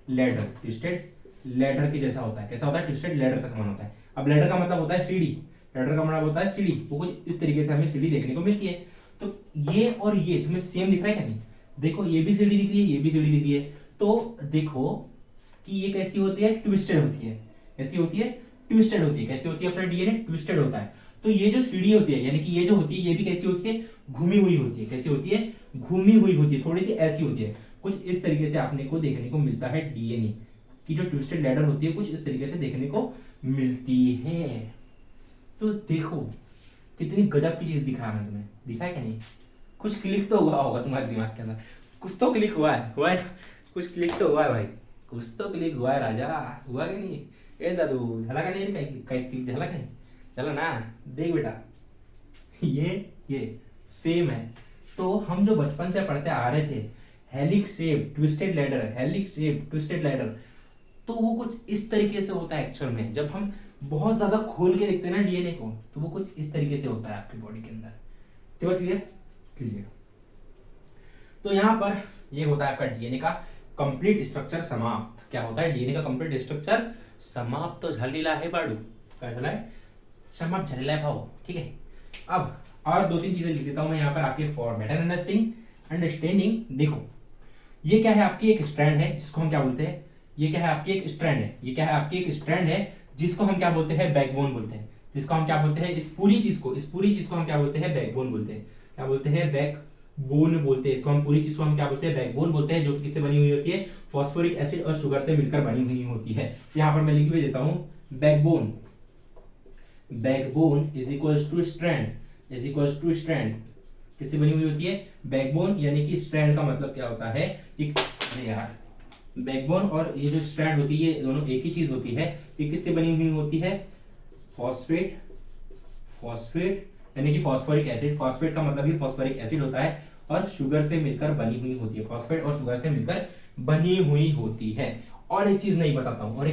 लैडर, ट्विस्टेड लैडर के जैसा होता है। कैसा होता है, ट्विस्टेड लैडर का समान होता है। अब लैडर का मतलब होता है सीढ़ी, लैडर का मतलब होता है सीढ़ी। वो कुछ इस तरीके से हमें सीढ़ी देखने को मिलती है। तो ये और ये तुम्हें सेम दिख रहा है क्या नहीं, देखो ये भी सीढ़ी दिख रही है, ये भी सीढ़ी दिख रही है। तो देखो कि ये कैसी होती है, ट्विस्टेड होती है। कैसी होती है, ट्विस्टेड होती है। कैसी होती है, अपना डीएनए ट्विस्टेड होता है। तो ये जो सीढ़ी होती है, यानी कि ये जो होती है, ये भी कैसी होती है, घूमी हुई होती है। कैसी होती है, घूमी हुई होती है, थोड़ी सी ऐसी होती है। कुछ इस तरीके से आपने को देखने को मिलता है, डीएनए की जो ट्विस्टेड लैडर होती है कुछ इस तरीके से देखने को मिलती है। तो देखो कितनी गजब की चीज दिखाया मैं तुम्हें, दिखाया क्या नहीं? कुछ क्लिक तो हुआ होगा तुम्हारे दिमाग के अंदर, कुछ तो क्लिक हुआ है कुछ क्लिक तो हुआ है भाई, कुछ तो क्लिक हुआ है राजा, हुआ कि नहीं? ए दादू झलका नहीं, कहीं झलक नहीं चलो ना, देख बेटा ये सेम है। तो हम जो बचपन से पढ़ते आ रहे थे helix shape twisted ladder, helix shape twisted ladder, तो वो कुछ इस तरीके से होता है एक्चुअल में। जब हम बहुत ज्यादा खोल के देखते हैं ना डीएनए को, तो वो कुछ इस तरीके से होता है आपकी बॉडी के अंदर। तो क्लियर क्लियर। तो यहाँ पर ये होता है आपका डीएनए का कंप्लीट स्ट्रक्चर समाप्त। क्या होता है डीएनए का कंप्लीट स्ट्रक्चर समाप्त? तो झलीला है बाड़ू, क्या झला है? समाप्त झलीला है भाव, ठीक है। अब और दो तीन चीजें लिख देता हूं मैं यहाँ पर आपके फॉर बेटर अंडरस्टैंडिंग। देखो ये क्या है, आपकी एक स्ट्रैंड है जिसको हम क्या बोलते हैं, ये क्या है आपकी एक स्ट्रैंड है, ये क्या है आपकी एक स्ट्रैंड है जिसको हम क्या बोलते हैं, बैकबोन बोलते हैं। जिसको हम क्या बोलते हैं, इस पूरी चीज को हम क्या बोलते हैं, बैकबोन बोलते हैं। क्या बोलते हैं? बैकबोन बोलते हैं इसको हम, पूरी चीज को हम क्या बोलते हैं, बैकबोन बोलते हैं, जो कि किससे बनी हुई होती है, फॉस्फोरिक एसिड और शुगर से मिलकर बनी हुई होती है। यहाँ पर मैं लिख भी देता हूं backbone, backbone is equals two strand, किससे बनी हुई होती है, बैकबोन, यानी कि स्ट्रैंड का मतलब क्या होता है कि यार बैकबोन और ये जो स्ट्रैंड होती है ये दोनों एक ही चीज होती है। ये किससे बनी हुई होती है, फॉस्फेट यानी कि फॉस्फोरिक एसिड, फॉस्फेट का मतलब ही फॉस्फोरिक एसिड होता है, और शुगर से मिलकर बनी हुई होती है, फॉस्फेट और शुगर से मिलकर बनी हुई होती है। और एक चीज नहीं बताता हूं,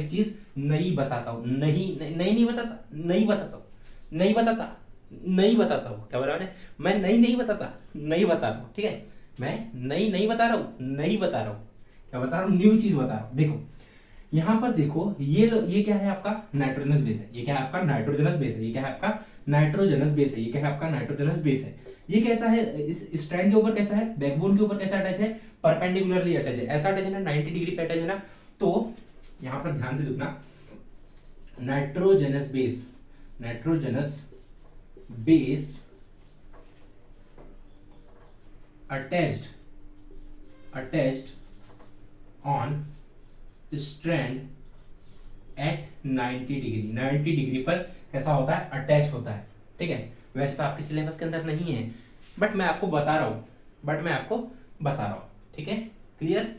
नहीं बताता हूं, क्या बोला मैंने? मैं नहीं बताता, नहीं बता रहा हूं, ठीक है। मैं नहीं बता रहा हूं, नहीं बता रहा हूं, क्या बता रहा हूं, न्यू चीज बता रहा हूं। देखो यहां पर देखो, ये क्या है आपका नाइट्रोजनस बेस है, ये क्या है आपका नाइट्रोजनस बेस है, ये क्या है आपका नाइट्रोजनस बेस है, ये क्या है आपका नाइट्रोजनस बेस है। ये कैसा है, इस स्ट्रैंड के ऊपर कैसा है, बैकबोन के ऊपर कैसा अटैच है, परपेंडिकुलरली अटैच है, ऐसा अटैच है ना, 90 डिग्री पे अटैच है ना। तो यहां पर ध्यान से देखना, nitrogenous base attached on strand at 90 degree पर कैसा होता है, अटैच होता है, ठीक है। वैसे तो आपके सिलेबस के अंदर नहीं है, बट मैं आपको बता रहा हूँ, ठीक है। क्लियर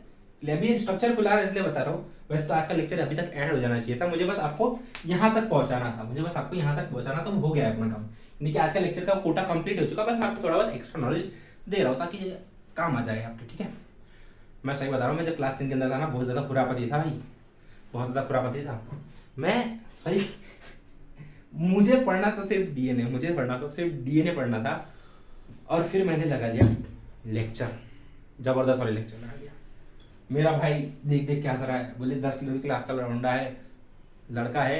अभी स्ट्रक्चर खुला है इसलिए बता रहा हूँ। वैसे तो आज का लेक्चर अभी तक एंड हो जाना चाहिए था, मुझे बस आपको यहाँ तक पहुंचाना था, तो हो गया अपना काम। यानी कि आज का लेक्चर का कोटा कंप्लीट हो चुका, बस मैं आपको थोड़ा बहुत एक्स्ट्रा नॉलेज दे रहा हूँ ताकि काम आ जाए आपके, ठीक है। मैं सही बता रहा हूँ, मैं जब क्लास 10 के अंदर था ना, बहुत ज्यादा खुरापती था भाई, बहुत ज्यादा खुरापती था मैं, सही। मुझे पढ़ना था सिर्फ डीएनए पढ़ना था, और फिर मैंने लगा लिया लेक्चर, जबरदस्त वाले लेक्चर लगा लिया। मेरा भाई देख के हंस रहा है, बोले 10वीं क्लास का लड़का है,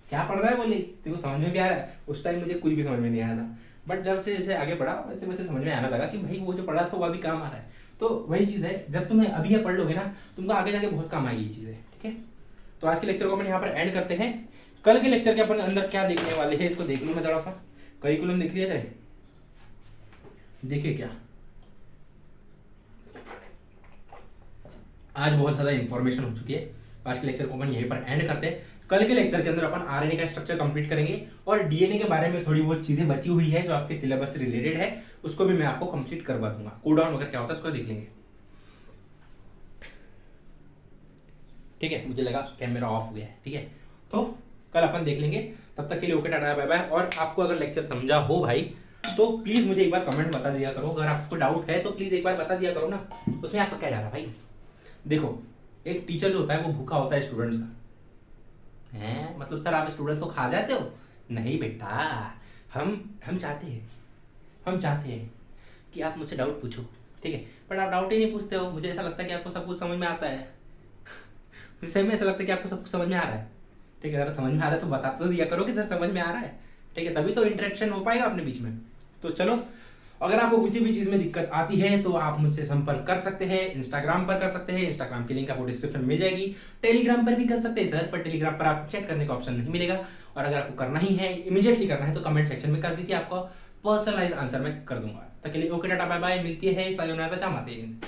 क्या पढ़ रहा है, बोले तेरे को समझ में भी आ रहा है। उस टाइम मुझे कुछ भी समझ में नहीं आया था, बट जब से जैसे आगे पढ़ा वैसे समझ में आने लगा कि भाई वो जो पढ़ा था वो अभी काम आ रहा है। तो वही चीज है, जब तुम्हें अभी ये पढ़ लोगे ना, तुमको आगे जाके बहुत काम आएगी ये चीजें, ठीक है। तो आज के लेक्चर को अपन यहाँ पर एंड करते हैं। कल के लेक्चर के अपन अंदर क्या देखने वाले हैं, इसको देख लूं मैं थोड़ा सा, करिकुलम देख लिया जाए। देखिए क्या, आज बहुत ज्यादा इंफॉर्मेशन हो चुकी है, आज के लेक्चर को अपन यहीं पर एंड करते हैं। कल के लेक्चर के अंदर अपन आरएनए का स्ट्रक्चर कंप्लीट करेंगे, और डीएनए के बारे में थोड़ी बहुत चीजें बची हुई है जो आपके सिलेबस से रिलेटेड है, उसको भी मैं आपको कंप्लीट करवा दूंगा। कोडाउन वगैरह क्या होता है उसको देख लेंगे, ठीक है। मुझे लगा कैमरा ऑफ हो गया है, ठीक है। तो कल अपन देख लेंगे, तब तक के लिए ओके, टाटा बाय बाय। और आपको अगर लेक्चर समझा हो भाई, तो प्लीज मुझे एक बार कमेंट बता दिया करो। अगर आपको डाउट है तो प्लीज एक बार बता दिया करो ना, उसमें आपका क्या जा रहा है भाई। देखो एक टीचर जो होता है वो भूखा होता है स्टूडेंट्स का, हैं मतलब सर आप स्टूडेंट्स को खा जाते हो? नहीं बेटा, हम चाहते हैं कि आप मुझसे डाउट पूछो, ठीक है। पर आप डाउट ही नहीं पूछते हो, मुझे ऐसा लगता है कि आपको सब कुछ समझ में आता है। मुझे सही में ऐसा लगता है कि आपको सब कुछ समझ में आ रहा है, ठीक है। अगर समझ में आ रहा है तो बता तो दिया करो कि सर समझ में आ रहा है, ठीक है, तभी तो इंटरेक्शन हो पाएगा अपने बीच में। तो चलो, अगर आपको किसी भी चीज में दिक्कत आती है तो आप मुझसे संपर्क कर सकते हैं, इंस्टाग्राम पर कर सकते हैं, इंस्टाग्राम की लिंक आपको डिस्क्रिप्शन में मिल जाएगी। टेलीग्राम पर भी कर सकते हैं सर, पर टेलीग्राम पर आपको चैट करने का ऑप्शन नहीं मिलेगा। और अगर आपको करना ही है, इमीडिएटली करना है, तो कमेंट सेक्शन में कर दीजिए, आपको पर्सनलाइज आंसर मैं कर दूंगा। तब के लिए ओके, टाटा बाय बाय, मिलती है सायोनारा, चामाते हैं।